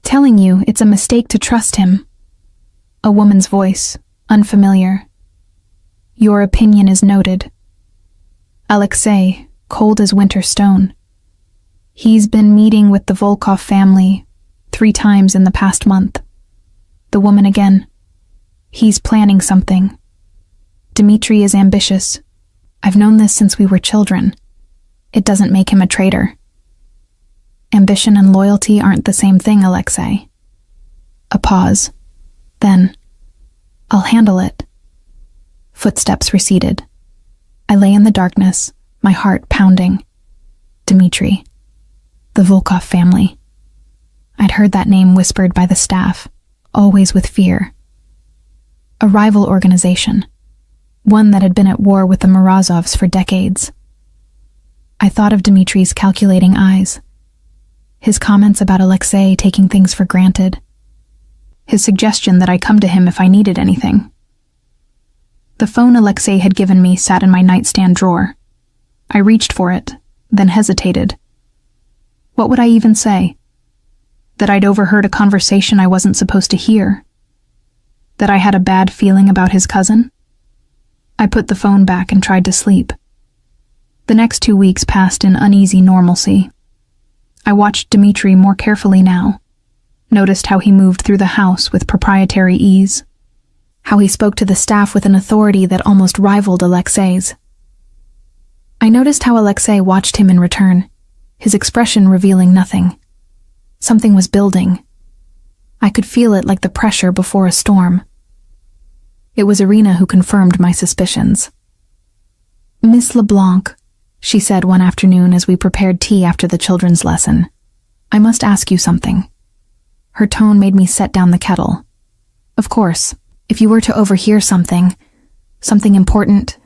[SPEAKER 1] Telling you it's a mistake to trust him. A woman's voice, unfamiliar. Your opinion is noted. Alexei, cold as winter stone. He's been meeting with the Volkov family 3 times in the past month. The woman again. He's planning something. Dmitri is ambitious. I've known this since we were children. It doesn't make him a traitor. Ambition and loyalty aren't the same thing, Alexei. A pause. Then, I'll handle it. Footsteps receded. I lay in the darkness, my heart pounding. Dmitri. The Volkov family. I'd heard that name whispered by the staff, always with fear. A rival organization. One that had been at war with the Morozovs for decades. I thought of Dmitri's calculating eyes. His comments about Alexei taking things for granted. His suggestion that I come to him if I needed anything. The phone Alexei had given me sat in my nightstand drawer. I reached for it, then hesitated. What would I even say? That I'd overheard a conversation I wasn't supposed to hear? That I had a bad feeling about his cousin? I put the phone back and tried to sleep. The next 2 weeks passed in uneasy normalcy. I watched Dmitri more carefully now, noticed how he moved through the house with proprietary ease, how he spoke to the staff with an authority that almost rivaled Alexei's. I noticed how Alexei watched him in return, his expression revealing nothing. Something was building. I could feel it like the pressure before a storm. It was Irina who confirmed my suspicions. Miss LeBlanc, she said one afternoon as we prepared tea after the children's lesson, I must ask you something. Her tone made me set down the kettle. Of course, if you were to overhear something important,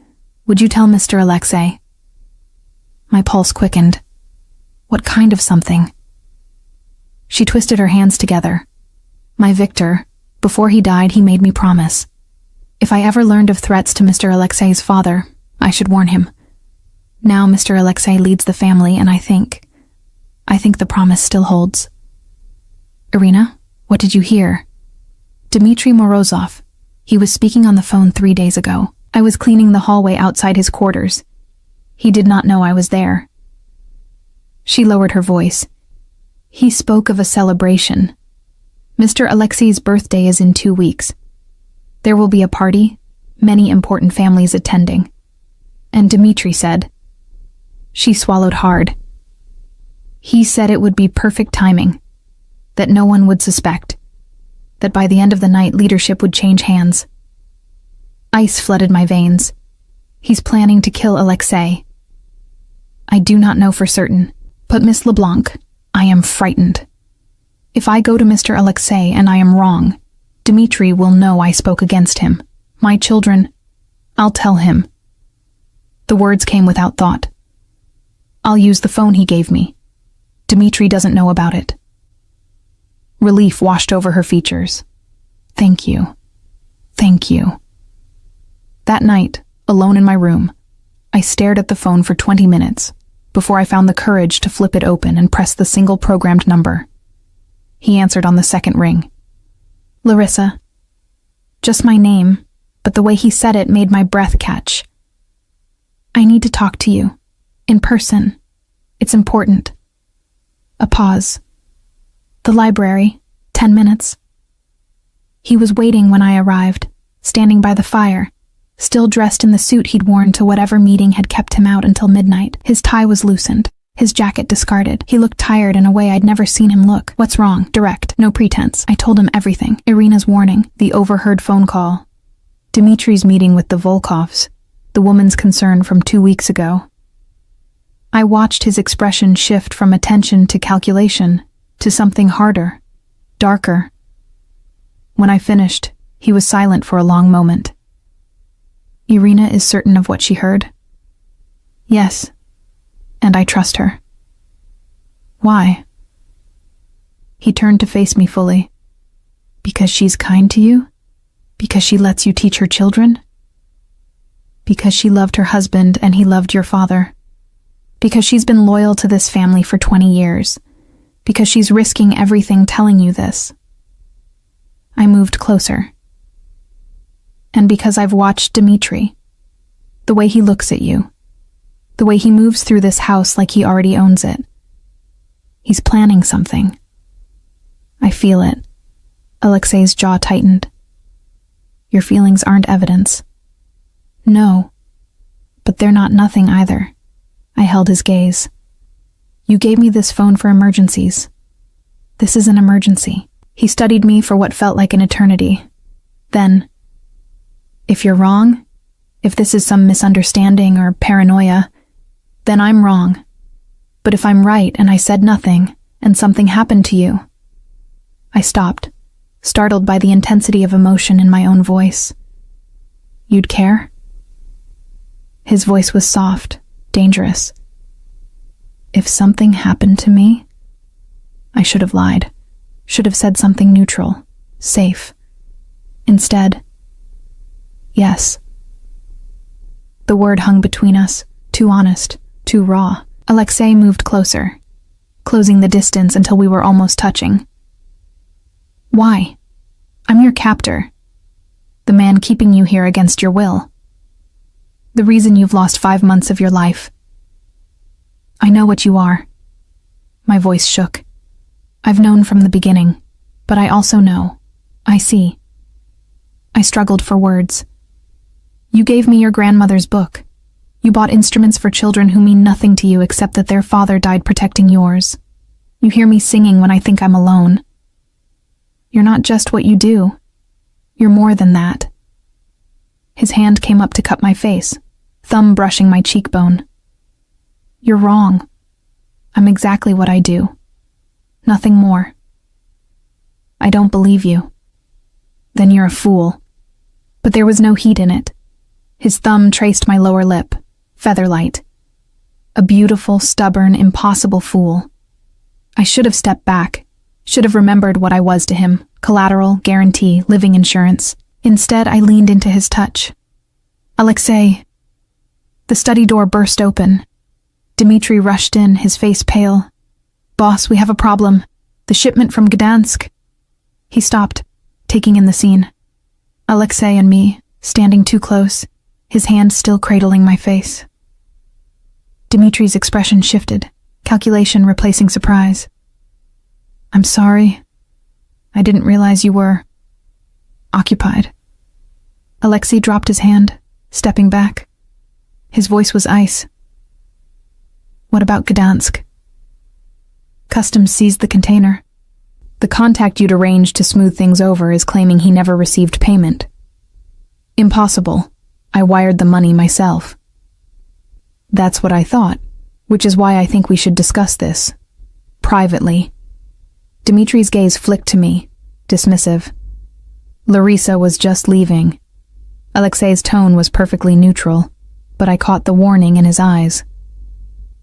[SPEAKER 1] would you tell Mr. Alexei? My pulse quickened. What kind of something? She twisted her hands together. My Victor, before he died, he made me promise. If I ever learned of threats to Mr. Alexei's father, I should warn him. Now Mr. Alexei leads the family, and I think the promise still holds. Irina, what did you hear? Dmitry Morozov. He was speaking on the phone 3 days ago. I was cleaning the hallway outside his quarters. He did not know I was there. She lowered her voice. He spoke of a celebration. Mr. Alexei's birthday is in 2 weeks. There will be a party, many important families attending. And Dmitry said. She swallowed hard. He said it would be perfect timing, that no one would suspect, that by the end of the night leadership would change hands. Ice flooded my veins. He's planning to kill Alexei. I do not know for certain, but Miss LeBlanc, I am frightened. If I go to Mr. Alexei and I am wrong, Dmitry will know I spoke against him. My children, I'll tell him. The words came without thought. I'll use the phone he gave me. Dmitry doesn't know about it. Relief washed over her features. Thank you. Thank you. That night, alone in my room, I stared at the phone for 20 minutes before I found the courage to flip it open and press the single programmed number. He answered on the second ring. Larissa. Just my name, but the way he said it made my breath catch. I need to talk to you. In person. It's important. A pause. The library. 10 minutes. He was waiting when I arrived, standing by the fire, still dressed in the suit he'd worn to whatever meeting had kept him out until midnight. His tie was loosened, his jacket discarded. He looked tired in a way I'd never seen him look. What's wrong? Direct. No pretense. I told him everything. Irina's warning, the overheard phone call, Dmitry's meeting with the Volkovs, the woman's concern from 2 weeks ago. I watched his expression shift from attention to calculation to something harder, darker. When I finished, he was silent for a long moment. Irina is certain of what she heard? Yes, and I trust her. Why? He turned to face me fully. Because she's kind to you? Because she lets you teach her children? Because she loved her husband and he loved your father? Because she's been loyal to this family for 20 years? Because she's risking everything telling you this? I moved closer. And because I've watched Dmitry, the way he looks at you, the way he moves through this house like he already owns it. He's planning something. I feel it. Alexei's jaw tightened. Your feelings aren't evidence. No, but they're not nothing either. I held his gaze. You gave me this phone for emergencies. This is an emergency. He studied me for what felt like an eternity. Then, if you're wrong, if this is some misunderstanding or paranoia, then I'm wrong. But if I'm right and I said nothing, and something happened to you... I stopped, startled by the intensity of emotion in my own voice. You'd care? His voice was soft, dangerous. If something happened to me, I should have lied, should have said something neutral, safe. Instead, yes. The word hung between us, too honest, too raw. Alexei moved closer, closing the distance until we were almost touching. Why? I'm your captor. The man keeping you here against your will. The reason you've lost 5 months of your life. I know what you are. My voice shook. I've known from the beginning, but I also know. I see. I struggled for words. You gave me your grandmother's book. You bought instruments for children who mean nothing to you except that their father died protecting yours. You hear me singing when I think I'm alone. You're not just what you do. You're more than that. His hand came up to cup my face, thumb brushing my cheekbone. You're wrong. I'm exactly what I do. Nothing more. I don't believe you." "Then you're a fool." But there was no heat in it. His thumb traced my lower lip, featherlight. A beautiful, stubborn, impossible fool. I should have stepped back, should have remembered what I was to him: collateral, guarantee, living insurance. Instead, I leaned into his touch. "Alexei." The study door burst open. Dmitri rushed in, his face pale. "Boss, we have a problem. The shipment from Gdansk." He stopped, taking in the scene. Alexei and me, standing too close, his hand still cradling my face. Dmitri's expression shifted, calculation replacing surprise. "I'm sorry. I didn't realize you were occupied." Alexei dropped his hand, stepping back. His voice was ice. "What about Gdansk?" "Customs seized the container. The contact you'd arranged to smooth things over is claiming he never received payment." "Impossible. I wired the money myself." "That's what I thought, which is why I think we should discuss this. Privately." Dmitri's gaze flicked to me, dismissive. Larissa was just leaving. Alexei's tone was perfectly neutral, but I caught the warning in his eyes.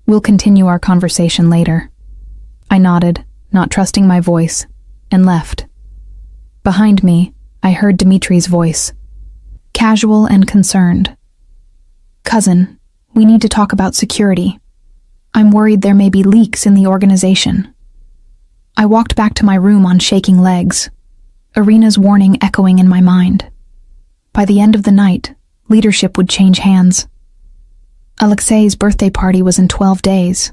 [SPEAKER 1] "We'll continue our conversation later." I nodded, not trusting my voice, and left. Behind me, I heard Dmitri's voice, casual and concerned. "Cousin, we need to talk about security. I'm worried there may be leaks in the organization." I walked back to my room on shaking legs, Irina's warning echoing in my mind. By the end of the night, leadership would change hands. Alexei's birthday party was in 12 days,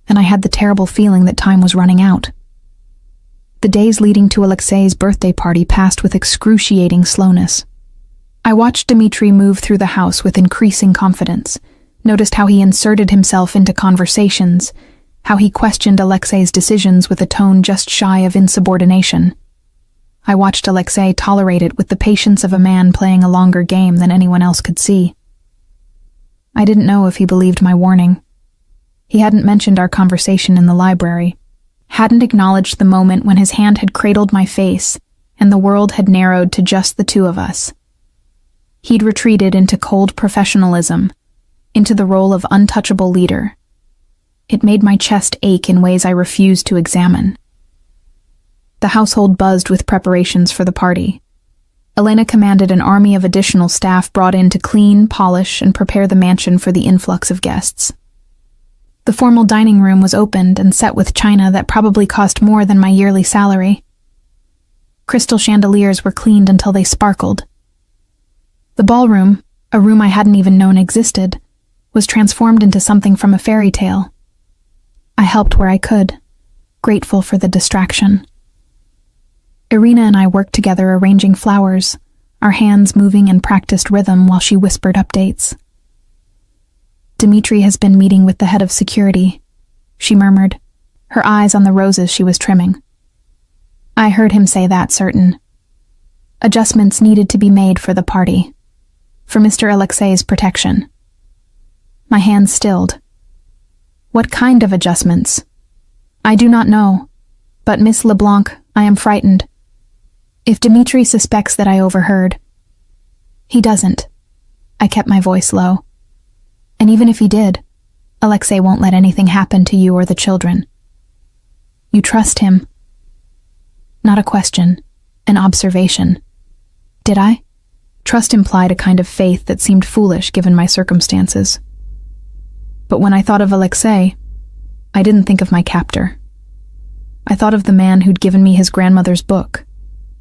[SPEAKER 1] and I had the terrible feeling that time was running out. The days leading to Alexei's birthday party passed with excruciating slowness. I watched Dmitri move through the house with increasing confidence, noticed how he inserted himself into conversations, how he questioned Alexei's decisions with a tone just shy of insubordination. I watched Alexei tolerate it with the patience of a man playing a longer game than anyone else could see. I didn't know if he believed my warning. He hadn't mentioned our conversation in the library, hadn't acknowledged the moment when his hand had cradled my face and the world had narrowed to just the two of us. He'd retreated into cold professionalism, into the role of untouchable leader. It made my chest ache in ways I refused to examine. The household buzzed with preparations for the party. Elena commanded an army of additional staff brought in to clean, polish, and prepare the mansion for the influx of guests. The formal dining room was opened and set with china that probably cost more than my yearly salary. Crystal chandeliers were cleaned until they sparkled. The ballroom, a room I hadn't even known existed, was transformed into something from a fairy tale. I helped where I could, grateful for the distraction. Irina and I worked together arranging flowers, our hands moving in practiced rhythm while she whispered updates. "Dmitri has been meeting with the head of security," she murmured, her eyes on the roses she was trimming. I heard him say that, certain. Adjustments needed to be made for the party, for Mr. Alexei's protection. My hands stilled. What kind of adjustments? I do not know, but Miss LeBlanc, I am frightened. If Dmitri suspects that I overheard, he doesn't. I kept my voice low. And even if he did, Alexei won't let anything happen to you or the children. You trust him. Not a question, an observation. Did I? Trust implied a kind of faith that seemed foolish given my circumstances. But when I thought of Alexei, I didn't think of my captor. I thought of the man who'd given me his grandmother's book,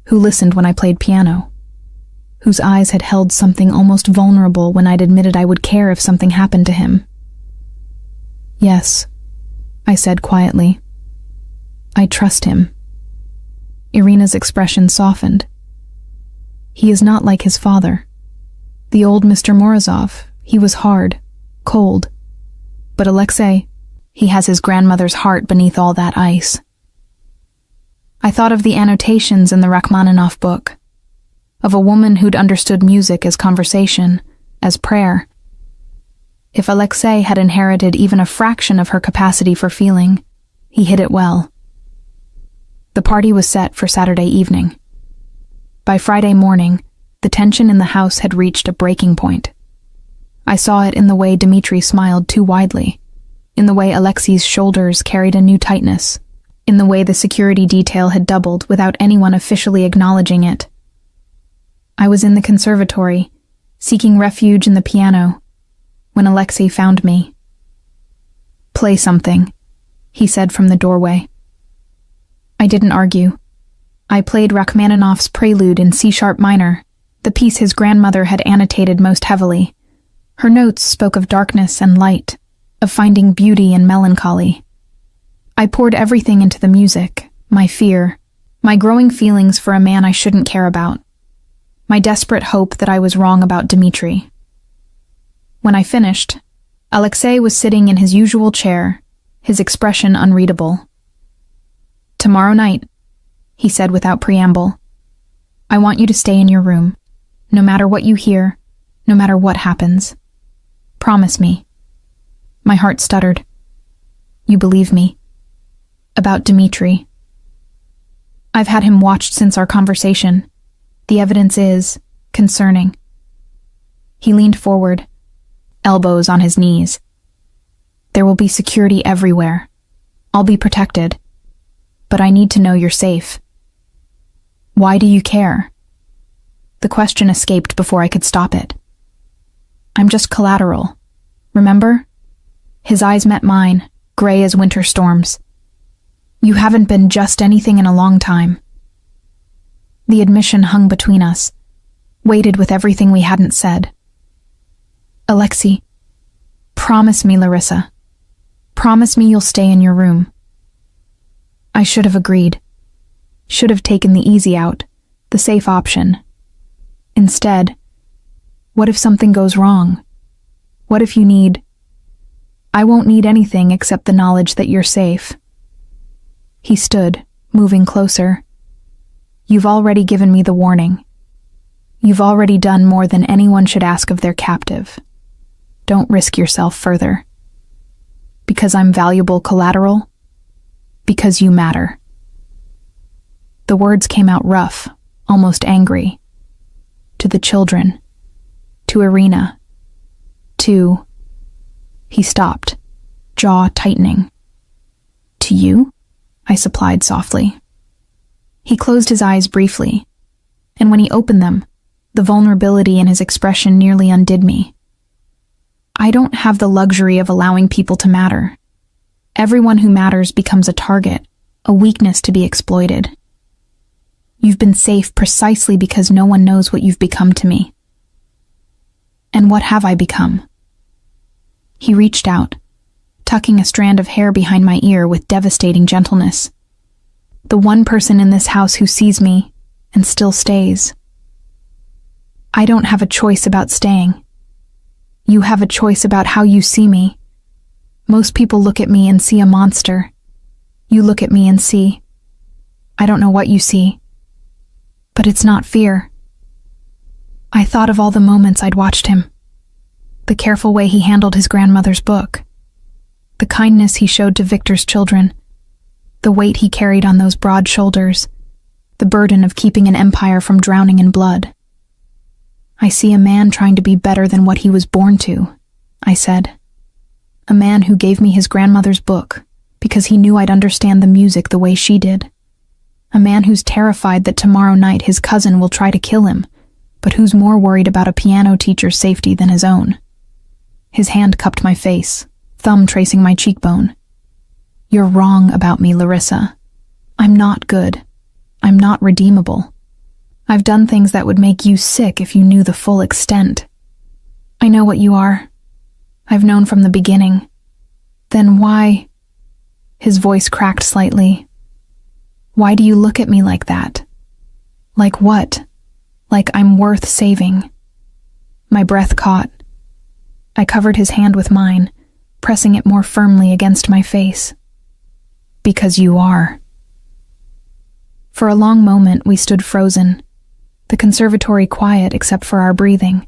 [SPEAKER 1] who listened when I played piano, whose eyes had held something almost vulnerable when I'd admitted I would care if something happened to him. "Yes," I said quietly. "I trust him." Irina's expression softened. "He is not like his father. The old Mr. Morozov, he was hard, cold. But Alexei, he has his grandmother's heart beneath all that ice." I thought of the annotations in the Rachmaninoff book, of a woman who'd understood music as conversation, as prayer. If Alexei had inherited even a fraction of her capacity for feeling, he hid it well. The party was set for Saturday evening. By Friday morning, the tension in the house had reached a breaking point. I saw it in the way Dmitri smiled too widely, in the way Alexei's shoulders carried a new tightness, in the way the security detail had doubled without anyone officially acknowledging it. I was in the conservatory, seeking refuge in the piano, when Alexei found me. "Play something," he said from the doorway. I didn't argue. I played Rachmaninoff's Prelude in C-sharp minor, the piece his grandmother had annotated most heavily. Her notes spoke of darkness and light, of finding beauty and melancholy. I poured everything into the music, my fear, my growing feelings for a man I shouldn't care about, my desperate hope that I was wrong about Dmitri. When I finished, Alexei was sitting in his usual chair, his expression unreadable. "Tomorrow night," he said without preamble, "I want you to stay in your room, no matter what you hear, no matter what happens. Promise me." My heart stuttered. "You believe me? About Dmitri?" "I've had him watched since our conversation. The evidence is concerning." He leaned forward, elbows on his knees. "There will be security everywhere. I'll be protected. But I need to know you're safe." "Why do you care?" The question escaped before I could stop it. "I'm just collateral. Remember?" His eyes met mine, gray as winter storms. "You haven't been just anything in a long time." The admission hung between us, weighted with everything we hadn't said. "Alexei, promise me, Larissa. Promise me you'll stay in your room." I should have agreed. Should have taken the easy out, the safe option. Instead, what if something goes wrong? What if you need... I won't need anything except the knowledge that you're safe. He stood, moving closer. "You've already given me the warning. You've already done more than anyone should ask of their captive. Don't risk yourself further. Because I'm valuable collateral? Because you matter." The words came out rough, almost angry. "To the children. To Irina. To..." He stopped, jaw tightening. "To you?" I supplied softly. He closed his eyes briefly, and when he opened them, the vulnerability in his expression nearly undid me. I don't have the luxury of allowing people to matter. Everyone who matters becomes a target, a weakness to be exploited. You've been safe precisely because no one knows what you've become to me. And what have I become? He reached out, tucking a strand of hair behind my ear with devastating gentleness. The one person in this house who sees me and still stays. I don't have a choice about staying. You have a choice about how you see me. Most people look at me and see a monster. You look at me and see... I don't know what you see. But it's not fear. I thought of all the moments I'd watched him. The careful way he handled his grandmother's book. The kindness he showed to Victor's children. The weight he carried on those broad shoulders. The burden of keeping an empire from drowning in blood. I see a man trying to be better than what he was born to, I said. A man who gave me his grandmother's book because he knew I'd understand the music the way she did. A man who's terrified that tomorrow night his cousin will try to kill him, but who's more worried about a piano teacher's safety than his own. His hand cupped my face, thumb tracing my cheekbone. You're wrong about me, Larissa. I'm not good. I'm not redeemable. I've done things that would make you sick if you knew the full extent. I know what you are. I've known from the beginning. Then why? His voice cracked slightly. Why do you look at me like that? Like what? Like I'm worth saving. My breath caught. I covered his hand with mine, pressing it more firmly against my face. Because you are. For a long moment we stood frozen, the conservatory quiet except for our breathing.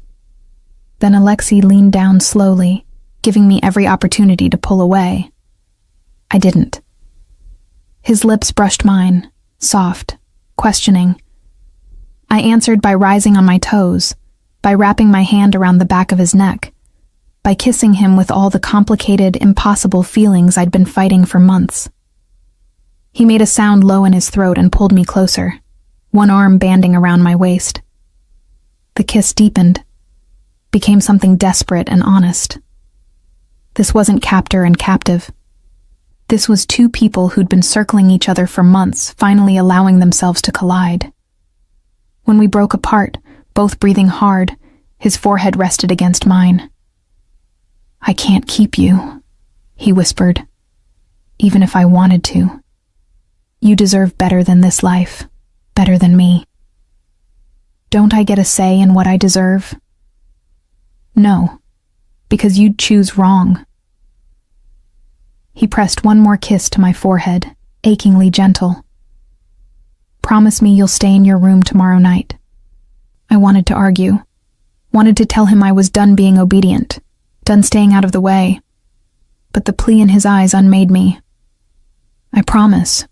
[SPEAKER 1] Then Alexei leaned down slowly, giving me every opportunity to pull away. I didn't. His lips brushed mine, soft, questioning. I answered by rising on my toes, by wrapping my hand around the back of his neck, by kissing him with all the complicated, impossible feelings I'd been fighting for months. He made a sound low in his throat and pulled me closer, one arm banding around my waist. The kiss deepened, became something desperate and honest. This wasn't captor and captive. This was two people who'd been circling each other for months, finally allowing themselves to collide. When we broke apart, both breathing hard, his forehead rested against mine. "I can't keep you," he whispered, "even if I wanted to. You deserve better than this life, better than me. Don't I get a say in what I deserve?" "No, because you'd choose wrong." He pressed one more kiss to my forehead, achingly gentle. "Promise me you'll stay in your room tomorrow night." I wanted to argue, wanted to tell him I was done being obedient, done staying out of the way, but the plea in his eyes unmade me. "I promise."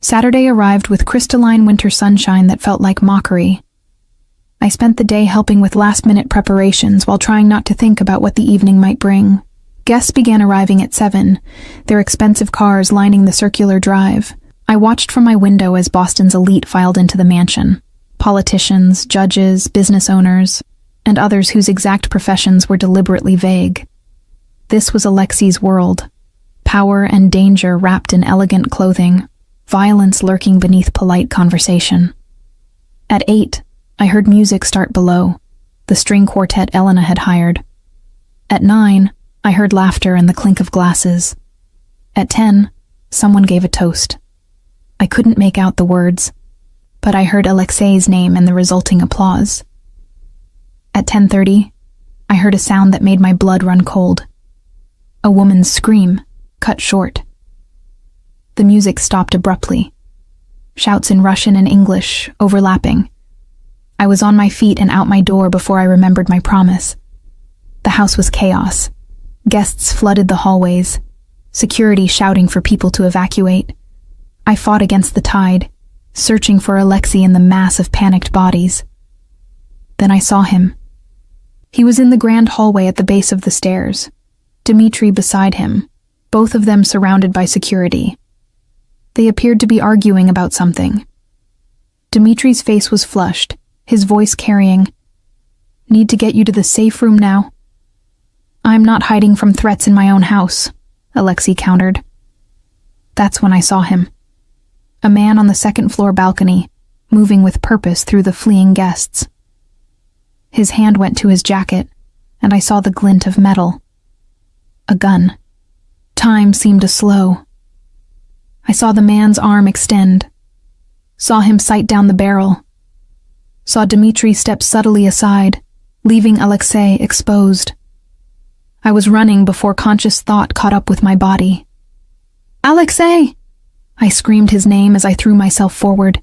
[SPEAKER 1] Saturday arrived with crystalline winter sunshine that felt like mockery. I spent the day helping with last-minute preparations while trying not to think about what the evening might bring. Guests began arriving at 7, their expensive cars lining the circular drive. I watched from my window as Boston's elite filed into the mansion. Politicians, judges, business owners, and others whose exact professions were deliberately vague. This was Alexi's world. Power and danger wrapped in elegant clothing, violence lurking beneath polite conversation. At 8, I heard music start below, the string quartet Elena had hired. At 9, I heard laughter and the clink of glasses. At 10, someone gave a toast. I couldn't make out the words, but I heard Alexei's name and the resulting applause. At 10:30, I heard a sound that made my blood run cold. A woman's scream, cut short. The music stopped abruptly. Shouts in Russian and English, overlapping. I was on my feet and out my door before I remembered my promise. The house was chaos. Guests flooded the hallways, security shouting for people to evacuate. I fought against the tide, searching for Alexei in the mass of panicked bodies. Then I saw him. He was in the grand hallway at the base of the stairs, Dmitri beside him, both of them surrounded by security. They appeared to be arguing about something. Dmitri's face was flushed, his voice carrying, "Need to get you to the safe room now." "I'm not hiding from threats in my own house," Alexei countered. That's when I saw him. A man on the second-floor balcony, moving with purpose through the fleeing guests. His hand went to his jacket, and I saw the glint of metal. A gun. Time seemed to slow. I saw the man's arm extend, saw him sight down the barrel, saw Dmitri step subtly aside, leaving Alexei exposed. I was running before conscious thought caught up with my body. "Alexei!" I screamed his name as I threw myself forward.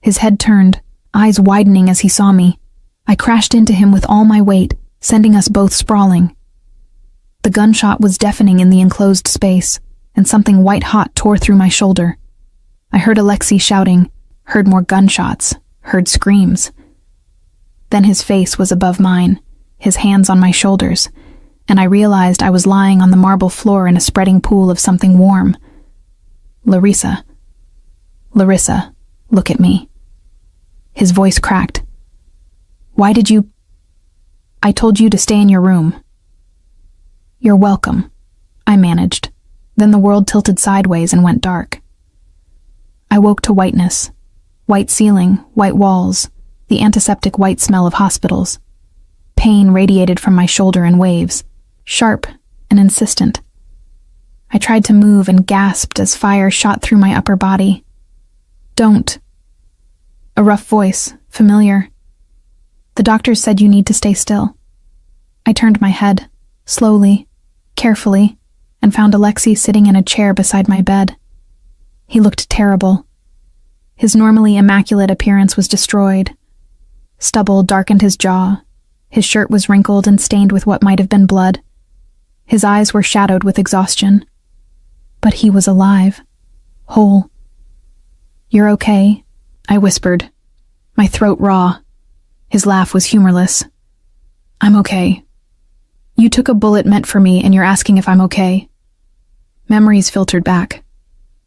[SPEAKER 1] His head turned, eyes widening as he saw me. I crashed into him with all my weight, sending us both sprawling. The gunshot was deafening in the enclosed space, and something white-hot tore through my shoulder. I heard Alexei shouting, heard more gunshots, heard screams. Then his face was above mine, his hands on my shoulders, and I realized I was lying on the marble floor in a spreading pool of something warm. "Larissa, look at me." His voice cracked. "Why did you—" "I told you to stay in your room." "You're welcome," I managed. Then the world tilted sideways and went dark. I woke to whiteness. White ceiling, white walls, the antiseptic white smell of hospitals. Pain radiated from my shoulder in waves, sharp and insistent. I tried to move and gasped as fire shot through my upper body. "Don't." A rough voice, familiar. "The doctors said you need to stay still." I turned my head, slowly, carefully, and found Alexei sitting in a chair beside my bed. He looked terrible. His normally immaculate appearance was destroyed. Stubble darkened his jaw. His shirt was wrinkled and stained with what might have been blood. His eyes were shadowed with exhaustion. But he was alive, whole. "You're okay," I whispered, my throat raw. His laugh was humorless. "I'm okay. You took a bullet meant for me and you're asking if I'm okay." Memories filtered back.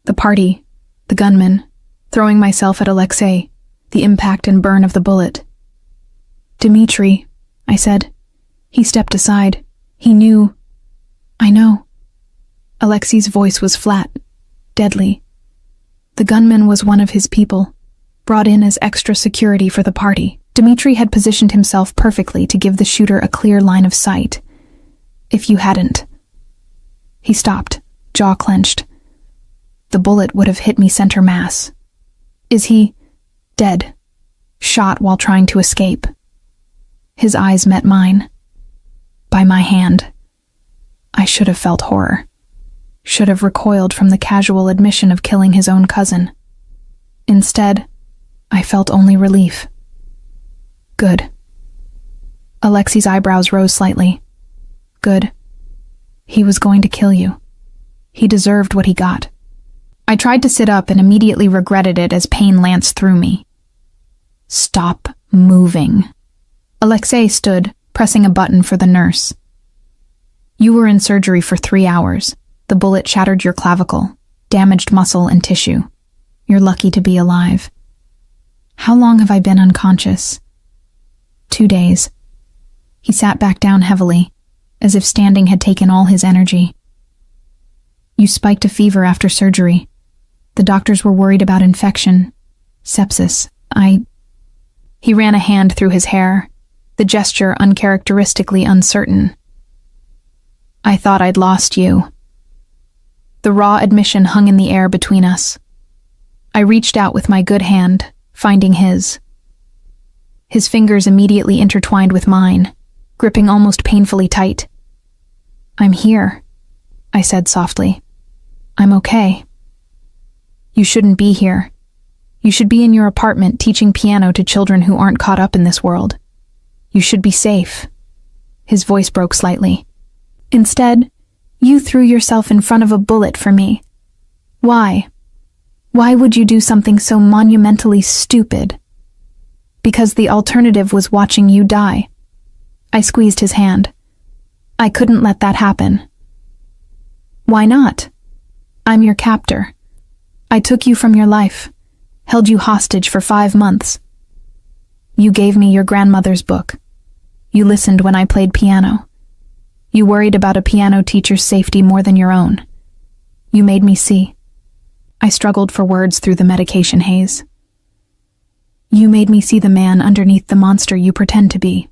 [SPEAKER 1] The party, the gunman, throwing myself at Alexei, the impact and burn of the bullet. "Dmitri," I said. He stepped aside. He knew. "I know." Alexei's voice was flat, deadly. The gunman was one of his people, brought in as extra security for the party. Dmitri had positioned himself perfectly to give the shooter a clear line of sight. "If you hadn't." He stopped, jaw clenched. The bullet would have hit me center mass. "Is he dead? Shot while trying to escape?" His eyes met mine. By my hand. I should have felt horror. Should have recoiled from the casual admission of killing his own cousin. Instead, I felt only relief. Good. Alexei's eyebrows rose slightly. Good. He was going to kill you. He deserved what he got. I tried to sit up and immediately regretted it as pain lanced through me. Stop moving. Alexei stood, pressing a button for the nurse. "You were in surgery for 3 hours. The bullet shattered your clavicle, damaged muscle and tissue. You're lucky to be alive." "How long have I been unconscious?" 2 days. He sat back down heavily, as if standing had taken all his energy. "You spiked a fever after surgery. The doctors were worried about infection. Sepsis. He ran a hand through his hair, the gesture uncharacteristically uncertain. "I thought I'd lost you." The raw admission hung in the air between us. I reached out with my good hand, finding his. His fingers immediately intertwined with mine, gripping almost painfully tight. "I'm here," I said softly. "I'm okay." "You shouldn't be here. You should be in your apartment teaching piano to children who aren't caught up in this world. You should be safe." His voice broke slightly. "Instead, you threw yourself in front of a bullet for me. Why? Why would you do something so monumentally stupid?" "Because the alternative was watching you die." I squeezed his hand. "I couldn't let that happen." "Why not? I'm your captor. I took you from your life, held you hostage for 5 months. You gave me your grandmother's book. You listened when I played piano. You worried about a piano teacher's safety more than your own. You made me see." I struggled for words through the medication haze. "You made me see the man underneath the monster you pretend to be."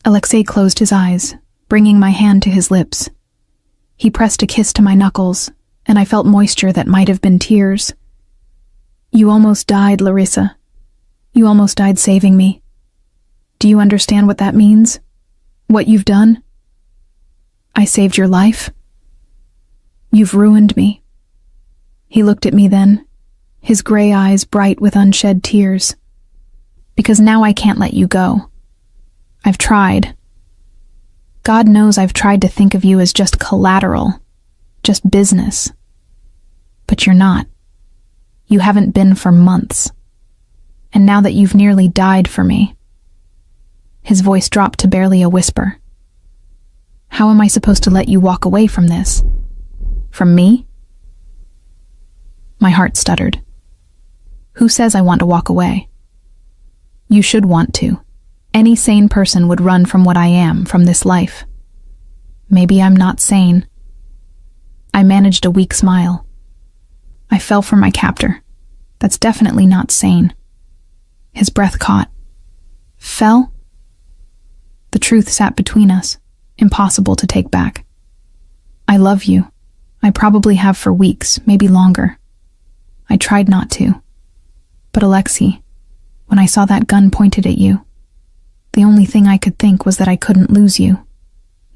[SPEAKER 1] Alexei closed his eyes, bringing my hand to his lips. He pressed a kiss to my knuckles, and I felt moisture that might have been tears. "You almost died, Larissa. You almost died saving me. Do you understand what that means? What you've done? I saved your life. You've ruined me." He looked at me then, his gray eyes bright with unshed tears. "Because now I can't let you go. I've tried. God knows I've tried to think of you as just collateral, just business. But you're not. You haven't been for months. And now that you've nearly died for me." His voice dropped to barely a whisper. "How am I supposed to let you walk away from this? From me?" My heart stuttered. "Who says I want to walk away?" "You should want to. Any sane person would run from what I am, from this life. Maybe I'm not sane." I managed a weak smile. "I fell for my captor. That's definitely not sane." His breath caught. "Fell?" The truth sat between us, impossible to take back. "I love you. I probably have for weeks, maybe longer. I tried not to. But Alexei, when I saw that gun pointed at you, the only thing I could think was that I couldn't lose you.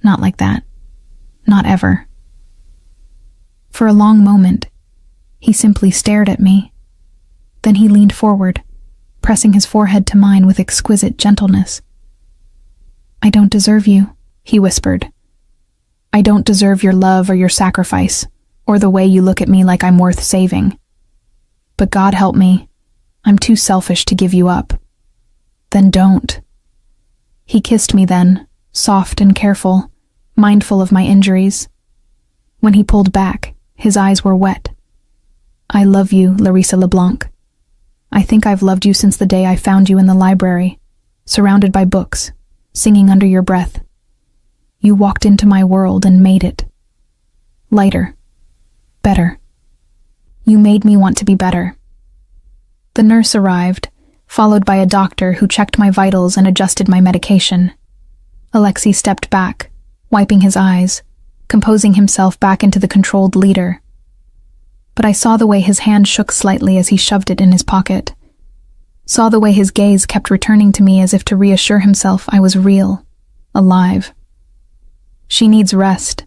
[SPEAKER 1] Not like that. Not ever." For a long moment, he simply stared at me. Then he leaned forward, pressing his forehead to mine with exquisite gentleness. "I don't deserve you," he whispered. "I don't deserve your love or your sacrifice, or the way you look at me like I'm worth saving. But God help me, I'm too selfish to give you up. Then don't. He kissed me then, soft and careful, mindful of my injuries. When he pulled back, his eyes were wet. I love you, Larissa LeBlanc. I think I've loved you since the day I found you in the library, surrounded by books, singing under your breath. You walked into my world and made it. Lighter. Better. You made me want to be better. The nurse arrived, followed by a doctor who checked my vitals and adjusted my medication. Alexei stepped back, wiping his eyes, composing himself back into the controlled leader. But I saw the way his hand shook slightly as he shoved it in his pocket. Saw the way his gaze kept returning to me as if to reassure himself I was real, alive. She needs rest,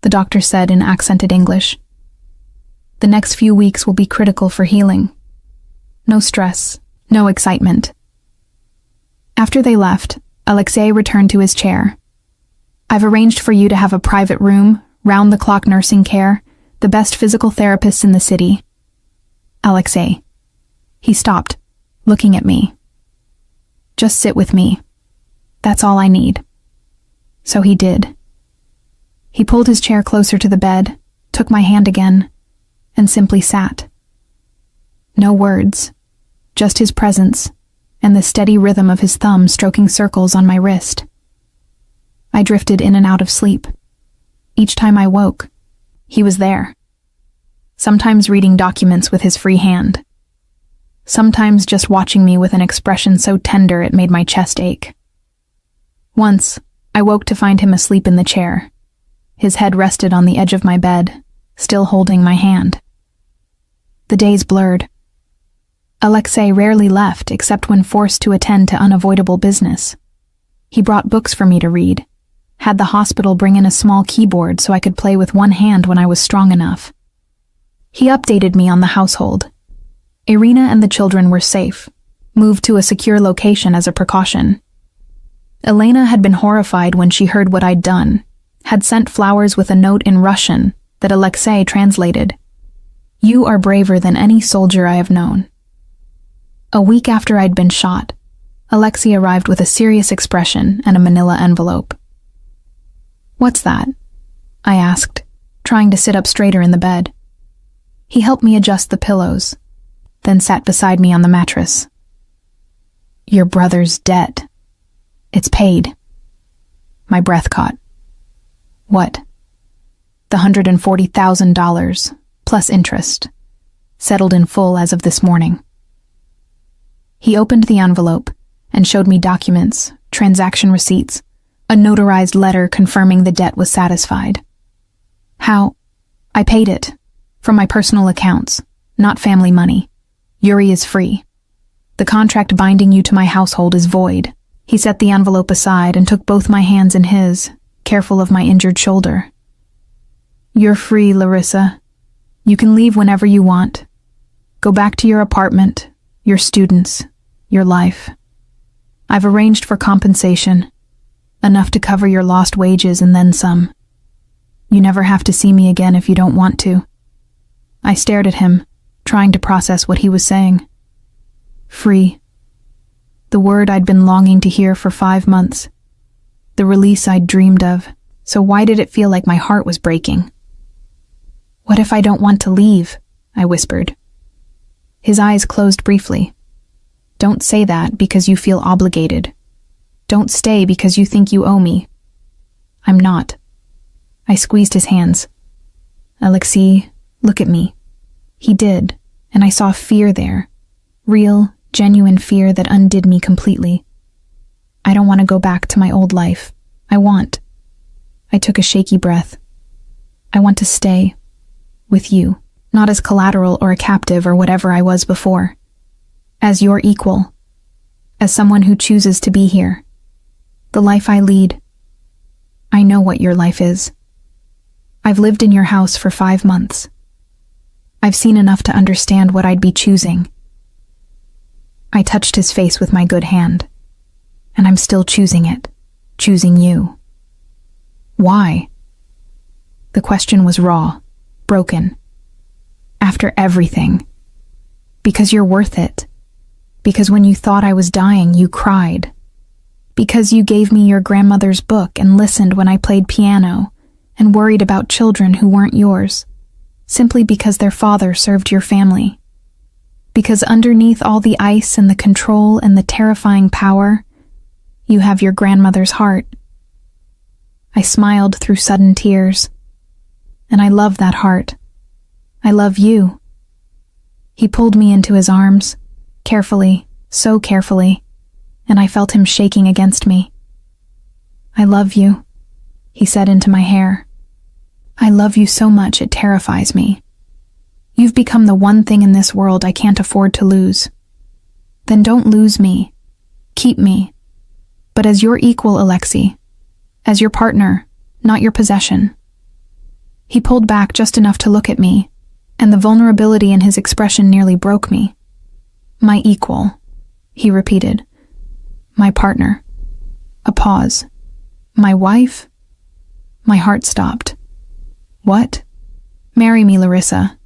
[SPEAKER 1] the doctor said in accented English. The next few weeks will be critical for healing. No stress, no excitement. After they left, Alexei returned to his chair. I've arranged for you to have a private room, round-the-clock nursing care, the best physical therapists in the city. Alexei. He stopped, looking at me. Just sit with me. That's all I need. So he did. He pulled his chair closer to the bed, took my hand again, and simply sat. No words, just his presence, and the steady rhythm of his thumb stroking circles on my wrist. I drifted in and out of sleep. Each time I woke, he was there. Sometimes reading documents with his free hand. Sometimes just watching me with an expression so tender it made my chest ache. Once, I woke to find him asleep in the chair. His head rested on the edge of my bed, still holding my hand. The days blurred. Alexei rarely left except when forced to attend to unavoidable business. He brought books for me to read, had the hospital bring in a small keyboard so I could play with one hand when I was strong enough. He updated me on the household. Irina and the children were safe, moved to a secure location as a precaution. Elena had been horrified when she heard what I'd done, had sent flowers with a note in Russian that Alexei translated. You are braver than any soldier I have known. A week after I'd been shot, Alexei arrived with a serious expression and a manila envelope. What's that? I asked, trying to sit up straighter in the bed. He helped me adjust the pillows, then sat beside me on the mattress. Your brother's debt. It's paid. My breath caught. What? The $140,000, plus interest, settled in full as of this morning. He opened the envelope and showed me documents, transaction receipts, a notarized letter confirming the debt was satisfied. How? I paid it. From my personal accounts, not family money. Yuri is free. The contract binding you to my household is void. He set the envelope aside and took both my hands in his, careful of my injured shoulder. You're free, Larissa. You can leave whenever you want. Go back to your apartment, your students, your life. I've arranged for compensation, enough to cover your lost wages and then some. You never have to see me again if you don't want to. I stared at him, trying to process what he was saying. Free. The word I'd been longing to hear for 5 months. The release I'd dreamed of, so why did it feel like my heart was breaking? What if I don't want to leave? I whispered. His eyes closed briefly. Don't say that because you feel obligated. Don't stay because you think you owe me. I'm not. I squeezed his hands. Alexei, look at me. He did, and I saw fear there. Real, genuine fear that undid me completely. I don't want to go back to my old life. I took a shaky breath. I want to stay. With you. Not as collateral or a captive or whatever I was before. As your equal. As someone who chooses to be here. The life I lead. I know what your life is. I've lived in your house for 5 months. I've seen enough to understand what I'd be choosing. I touched his face with my good hand. And I'm still choosing it. Choosing you. Why? The question was raw, broken. After everything. Because you're worth it. Because when you thought I was dying, you cried. Because you gave me your grandmother's book and listened when I played piano and worried about children who weren't yours, simply because their father served your family. Because underneath all the ice and the control and the terrifying power, you have your grandmother's heart. I smiled through sudden tears. And I love that heart. I love you. He pulled me into his arms, carefully, so carefully, and I felt him shaking against me. I love you, he said into my hair. I love you so much it terrifies me. You've become the one thing in this world I can't afford to lose. Then don't lose me. Keep me. But as your equal, Alexei. As your partner, not your possession. He pulled back just enough to look at me, and the vulnerability in his expression nearly broke me. My equal, he repeated. My partner. A pause. My wife? My heart stopped. What? Marry me, Larissa.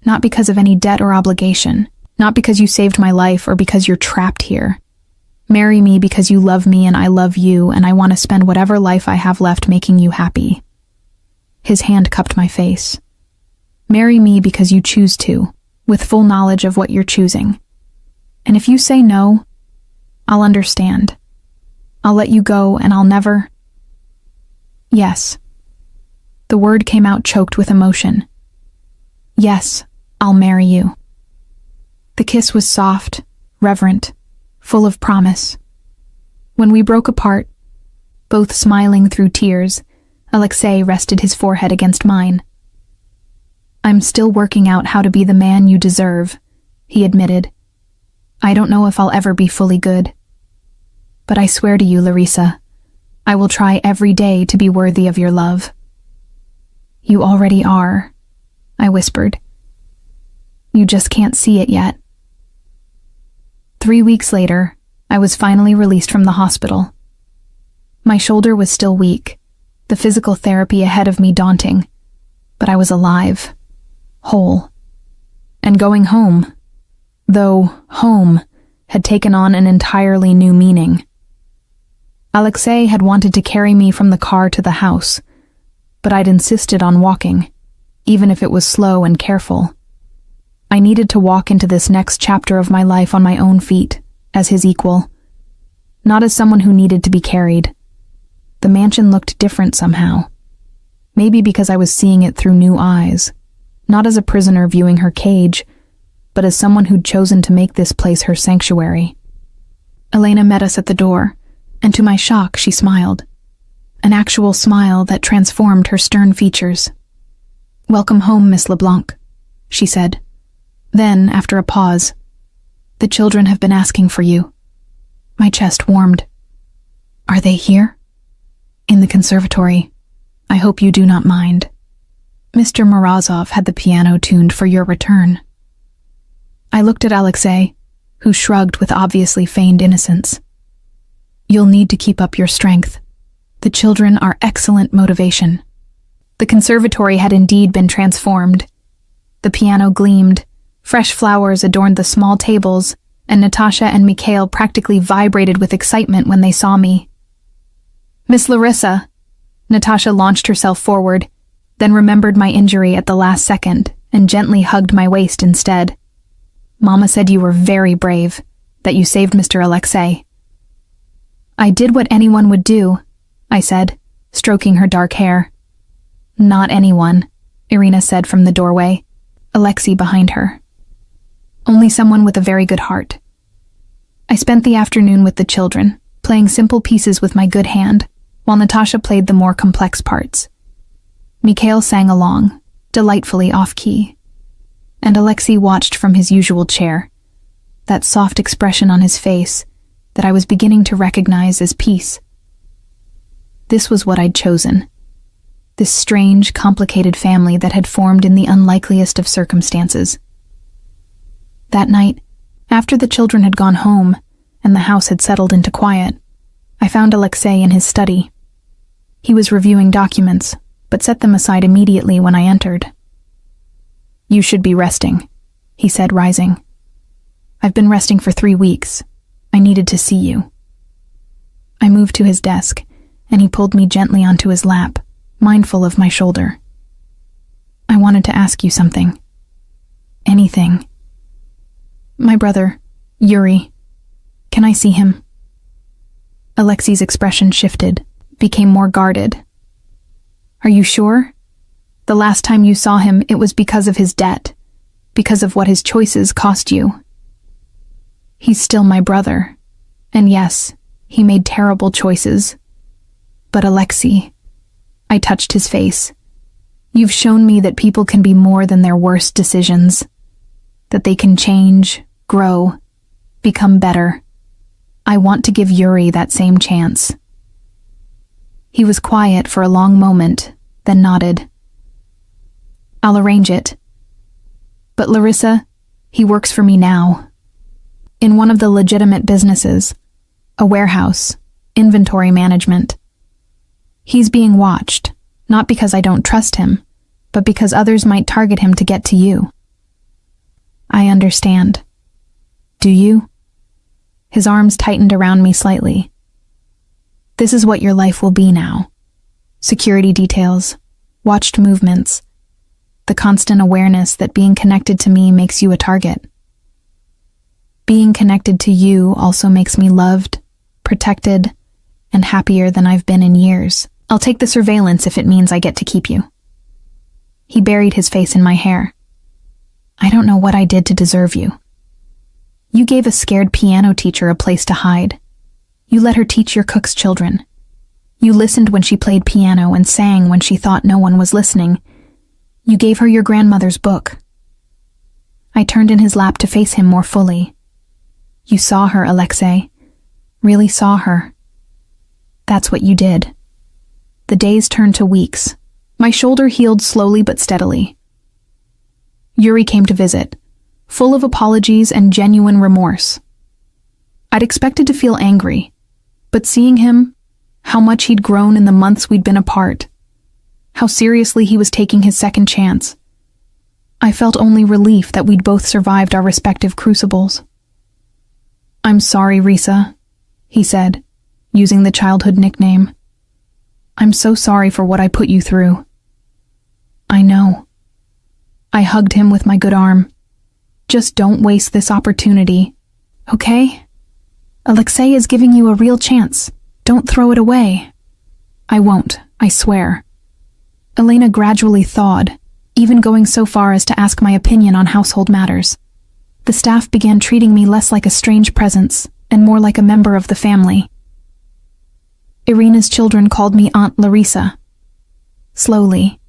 [SPEAKER 1] Not because of any debt or obligation, not because you saved my life or because you're trapped here. Marry me because you love me and I love you and I want to spend whatever life I have left making you happy. His hand cupped my face. Marry me because you choose to, with full knowledge of what you're choosing. And if you say no, I'll understand. I'll let you go and I'll never... Yes. The word came out choked with emotion. Yes, I'll marry you. The kiss was soft, reverent, full of promise. When we broke apart, both smiling through tears, Alexei rested his forehead against mine. I'm still working out how to be the man you deserve, he admitted. I don't know if I'll ever be fully good. But I swear to you, Larissa, I will try every day to be worthy of your love. You already are, I whispered. You just can't see it yet. 3 weeks later, I was finally released from the hospital. My shoulder was still weak, the physical therapy ahead of me daunting, but I was alive, whole, and going home, though home had taken on an entirely new meaning. Alexei had wanted to carry me from the car to the house, but I'd insisted on walking, even if it was slow and careful. I needed to walk into this next chapter of my life on my own feet, as his equal, not as someone who needed to be carried. The mansion looked different somehow. Maybe because I was seeing it through new eyes, not as a prisoner viewing her cage, but as someone who'd chosen to make this place her sanctuary. Elena met us at the door, and to my shock she smiled. An actual smile that transformed her stern features. "Welcome home, Miss LeBlanc," she said. Then, after a pause, "The children have been asking for you." My chest warmed. "Are they here?" "In the conservatory. I hope you do not mind. Mr. Morozov had the piano tuned for your return." I looked at Alexei, who shrugged with obviously feigned innocence. "You'll need to keep up your strength. The children are excellent motivation." The conservatory had indeed been transformed. The piano gleamed, fresh flowers adorned the small tables, and Natasha and Mikhail practically vibrated with excitement when they saw me. "Miss Larissa," Natasha launched herself forward, then remembered my injury at the last second and gently hugged my waist instead. "Mama said you were very brave, that you saved Mr. Alexei." "I did what anyone would do," I said, stroking her dark hair. "Not anyone," Irina said from the doorway, Alexei behind her. "Only someone with a very good heart." I spent the afternoon with the children, playing simple pieces with my good hand, while Natasha played the more complex parts. Mikhail sang along, delightfully off-key, and Alexei watched from his usual chair, that soft expression on his face that I was beginning to recognize as peace. This was what I'd chosen. This strange, complicated family that had formed in the unlikeliest of circumstances. That night, after the children had gone home and the house had settled into quiet, I found Alexei in his study. He was reviewing documents, but set them aside immediately when I entered. "You should be resting," he said, rising. I've been resting for 3 weeks. I needed to see you." I moved to his desk, and he pulled me gently onto his lap, mindful of my shoulder. "I wanted to ask you something. Anything. My brother, Yuri. Can I see him?" Alexei's expression shifted, became more guarded. "Are you sure? The last time you saw him, it was because of his debt, because of what his choices cost you. He's still my brother, and yes, he made terrible choices. But Alexei," I touched his face, "you've shown me that people can be more than their worst decisions, that they can change, grow, become better. I want to give Yuri that same chance." He was quiet for a long moment, then nodded. "I'll arrange it. But Larissa, he works for me now. In one of the legitimate businesses, a warehouse, inventory management. He's being watched, not because I don't trust him, but because others might target him to get to you." "I understand. Do you?" His arms tightened around me slightly. "This is what your life will be now. Security details, watched movements, the constant awareness that being connected to me makes you a target. Being connected to you also makes me loved, protected, and happier than I've been in years. I'll take the surveillance if it means I get to keep you." He buried his face in my hair. "I don't know what I did to deserve you. You gave a scared piano teacher a place to hide. You let her teach your cook's children. You listened when she played piano and sang when she thought no one was listening. You gave her your grandmother's book." I turned in his lap to face him more fully. "You saw her, Alexei. Really saw her. That's what you did." The days turned to weeks. My shoulder healed slowly but steadily. Yuri came to visit, full of apologies and genuine remorse. I'd expected to feel angry, but seeing him, how much he'd grown in the months we'd been apart, how seriously he was taking his second chance, I felt only relief that we'd both survived our respective crucibles. "I'm sorry, Risa," he said, using the childhood nickname. "I'm so sorry for what I put you through." "I know." I hugged him with my good arm. "Just don't waste this opportunity, okay? Alexei is giving you a real chance. Don't throw it away." "I won't, I swear." Elena gradually thawed, even going so far as to ask my opinion on household matters. The staff began treating me less like a strange presence and more like a member of the family. Irina's children called me Aunt Larissa. Slowly,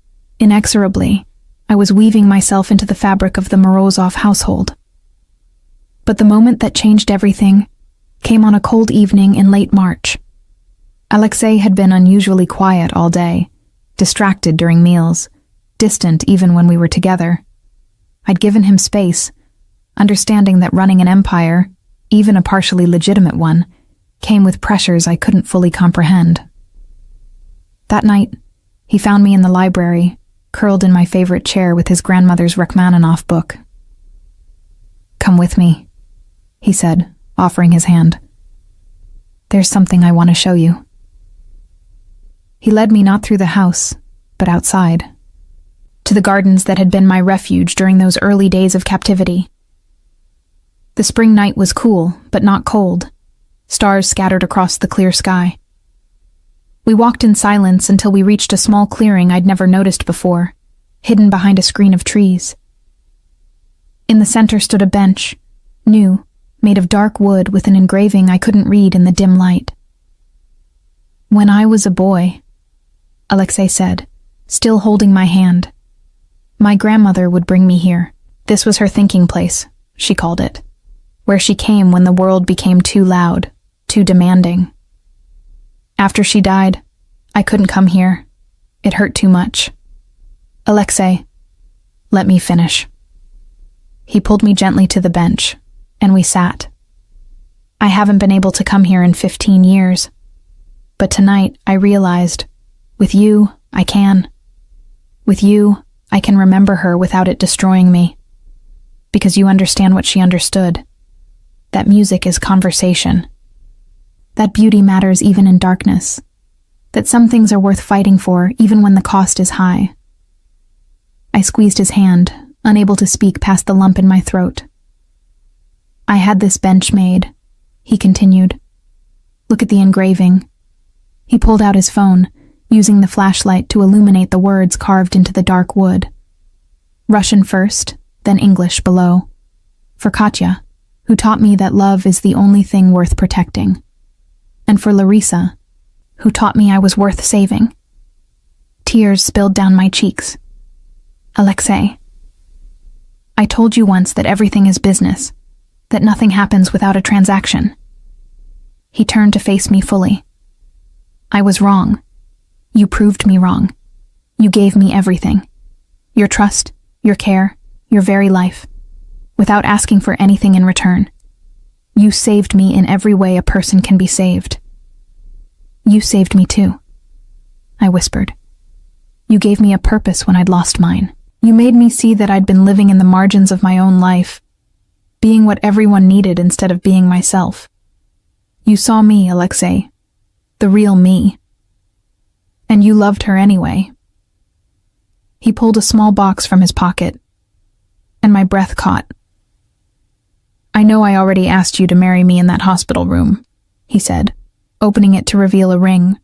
[SPEAKER 1] inexorably, I was weaving myself into the fabric of the Morozov household. But the moment that changed everything came on a cold evening in late March. Alexei had been unusually quiet all day, distracted during meals, distant even when we were together. I'd given him space, understanding that running an empire, even a partially legitimate one, came with pressures I couldn't fully comprehend. That night, he found me in the library, curled in my favorite chair with his grandmother's Rachmaninoff book. "Come with me," he said, offering his hand. "There's something I want to show you." He led me not through the house, but outside, to the gardens that had been my refuge during those early days of captivity. The spring night was cool, but not cold. Stars scattered across the clear sky. We walked in silence until we reached a small clearing I'd never noticed before, hidden behind a screen of trees. In the center stood a bench, new, made of dark wood with an engraving I couldn't read in the dim light. "When I was a boy," Alexei said, still holding my hand, "my grandmother would bring me here. This was her thinking place, she called it, where she came when the world became too loud, too demanding. After she died, I couldn't come here. It hurt too much. Alexei, let me finish." He pulled me gently to the bench, and we sat. I haven't been able to come here in 15 years, but tonight I realized, with you, I can. With you, I can remember her without it destroying me, because you understand what she understood. that music is conversation, that beauty matters even in darkness, that some things are worth fighting for even when the cost is high. I squeezed his hand, unable to speak past the lump in my throat. I had this bench made, he continued. Look at the engraving. He pulled out his phone, using the flashlight to illuminate the words carved into the dark wood. Russian first, then English below. For Katya, who taught me that love is the only thing worth protecting. And for Larissa, who taught me I was worth saving. Tears spilled down my cheeks. Alexei, I told you once that everything is business, that nothing happens without a transaction. He turned to face me fully. I was wrong. You proved me wrong. You gave me everything. Your trust, your care, your very life, without asking for anything in return. You saved me in every way a person can be saved. You saved me too, I whispered. You gave me a purpose when I'd lost mine. You made me see that I'd been living in the margins of my own life, being what everyone needed instead of being myself. You saw me, Alexei, the real me. And you loved her anyway. He pulled a small box from his pocket, and my breath caught. I know I already asked you to marry me in that hospital room, he said, opening it to reveal a ring,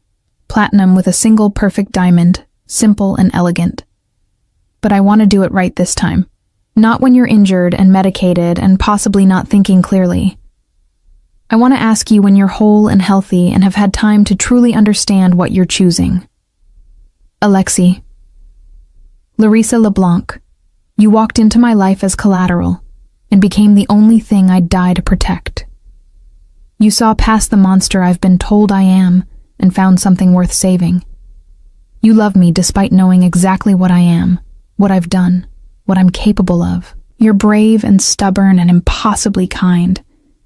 [SPEAKER 1] platinum with a single perfect diamond, simple and elegant. But I want to do it right this time. Not when you're injured and medicated and possibly not thinking clearly. I want to ask you when you're whole and healthy and have had time to truly understand what you're choosing. Alexei. Larissa LeBlanc, you walked into my life as collateral and became the only thing I'd die to protect. You saw past the monster I've been told I am and found something worth saving. You love me despite knowing exactly what I am, what I've done, what I'm capable of. You're brave and stubborn and impossibly kind,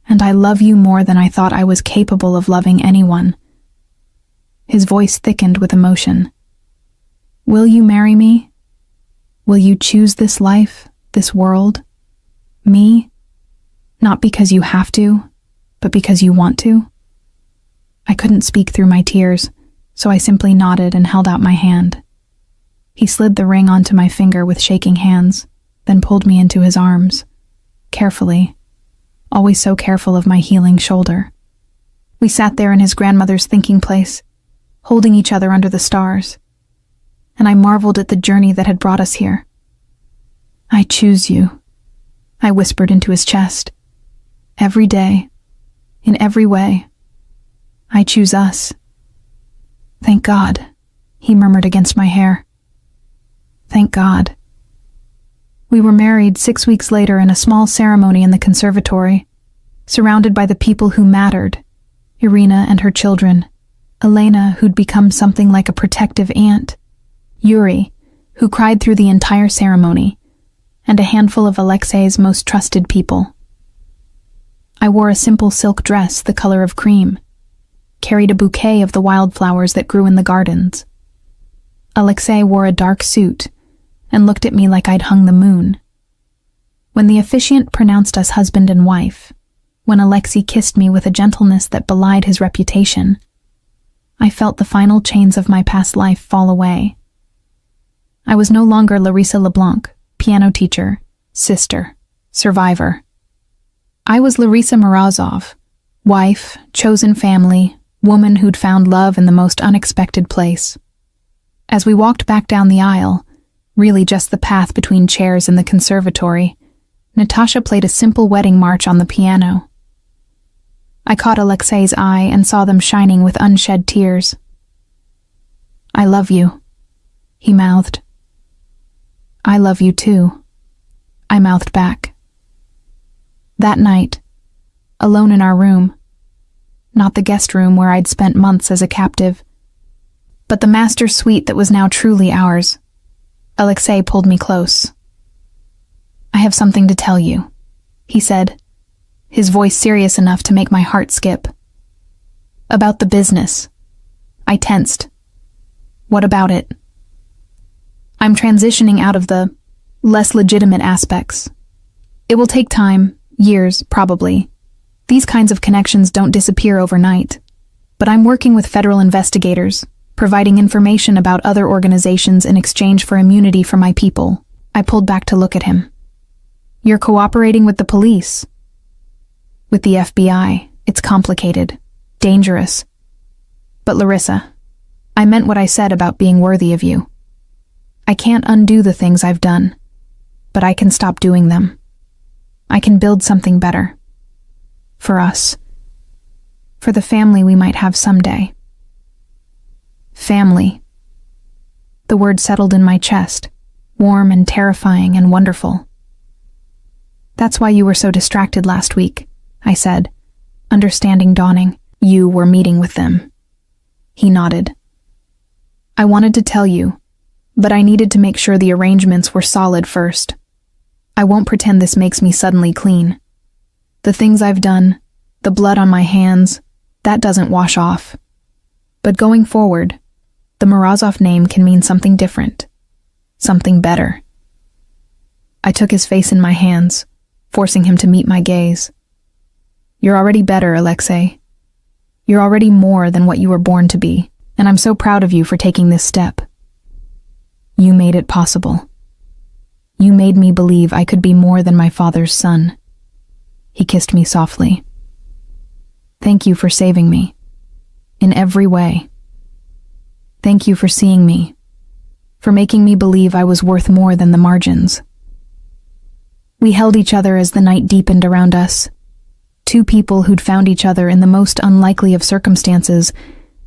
[SPEAKER 1] and I love you more than I thought I was capable of loving anyone. His voice thickened with emotion. Will you marry me? Will you choose this life, this world, me? Not because you have to, but because you want to? I couldn't speak through my tears, so I simply nodded and held out my hand. He slid the ring onto my finger with shaking hands, then pulled me into his arms, carefully, always so careful of my healing shoulder. We sat there in his grandmother's thinking place, holding each other under the stars, and I marveled at the journey that had brought us here. I choose you, I whispered into his chest. Every day, in every way, I choose us. Thank God, he murmured against my hair. Thank God. We were married 6 weeks later in a small ceremony in the conservatory, surrounded by the people who mattered, Irina and her children, Elena, who'd become something like a protective aunt, Yuri, who cried through the entire ceremony, and a handful of Alexei's most trusted people. I wore a simple silk dress the color of cream, carried a bouquet of the wildflowers that grew in the gardens. Alexei wore a dark suit and looked at me like I'd hung the moon. When the officiant pronounced us husband and wife, when Alexei kissed me with a gentleness that belied his reputation, I felt the final chains of my past life fall away. I was no longer Larissa LeBlanc, piano teacher, sister, survivor. I was Larissa Morozov, wife, chosen family, woman who'd found love in the most unexpected place. As we walked back down the aisle, really just the path between chairs in the conservatory, Natasha played a simple wedding march on the piano. I caught Alexei's eye and saw them shining with unshed tears. I love you, he mouthed. I love you too, I mouthed back. That night, alone in our room, not the guest room where I'd spent months as a captive, but the master suite that was now truly ours, Alexei pulled me close. I have something to tell you, he said, his voice serious enough to make my heart skip. About the business. I tensed. What about it? I'm transitioning out of the less legitimate aspects. It will take time, years, probably. These kinds of connections don't disappear overnight. But I'm working with federal investigators, providing information about other organizations in exchange for immunity for my people. I pulled back to look at him. You're cooperating with the police. With the FBI, it's complicated, dangerous. But Larissa, I meant what I said about being worthy of you. I can't undo the things I've done, but I can stop doing them. I can build something better. For us. For the family we might have someday. Family. The word settled in my chest, warm and terrifying and wonderful. That's why you were so distracted last week, I said, understanding dawning. You were meeting with them. He nodded. I wanted to tell you, but I needed to make sure the arrangements were solid first. I won't pretend this makes me suddenly clean. The things I've done, the blood on my hands, that doesn't wash off. But going forward, the Morozov name can mean something different, something better. I took his face in my hands, forcing him to meet my gaze. You're already better, Alexei. You're already more than what you were born to be, and I'm so proud of you for taking this step. You made it possible. You made me believe I could be more than my father's son. He kissed me softly. Thank you for saving me. In every way. Thank you for seeing me. For making me believe I was worth more than the margins. We held each other as the night deepened around us. Two people who'd found each other in the most unlikely of circumstances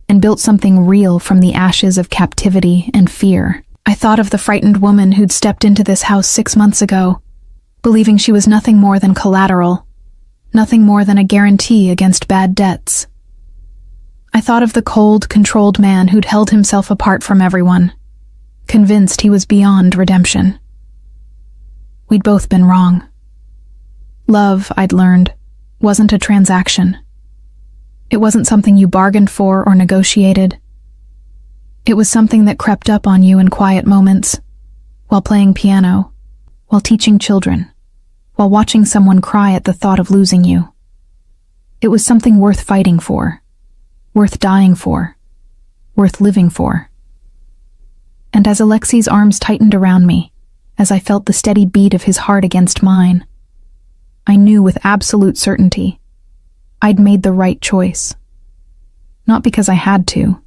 [SPEAKER 1] and built something real from the ashes of captivity and fear. I thought of the frightened woman who'd stepped into this house 6 months ago, believing she was nothing more than collateral, nothing more than a guarantee against bad debts. I thought of the cold, controlled man who'd held himself apart from everyone, convinced he was beyond redemption. We'd both been wrong. Love, I'd learned, wasn't a transaction. It wasn't something you bargained for or negotiated. It was something that crept up on you in quiet moments, while playing piano, while teaching children, while watching someone cry at the thought of losing you. It was something worth fighting for, worth dying for, worth living for. And as Alexei's arms tightened around me, as I felt the steady beat of his heart against mine, I knew with absolute certainty I'd made the right choice. Not because I had to,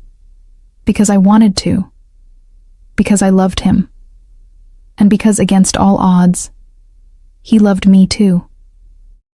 [SPEAKER 1] because I wanted to, because I loved him, and because against all odds, he loved me too.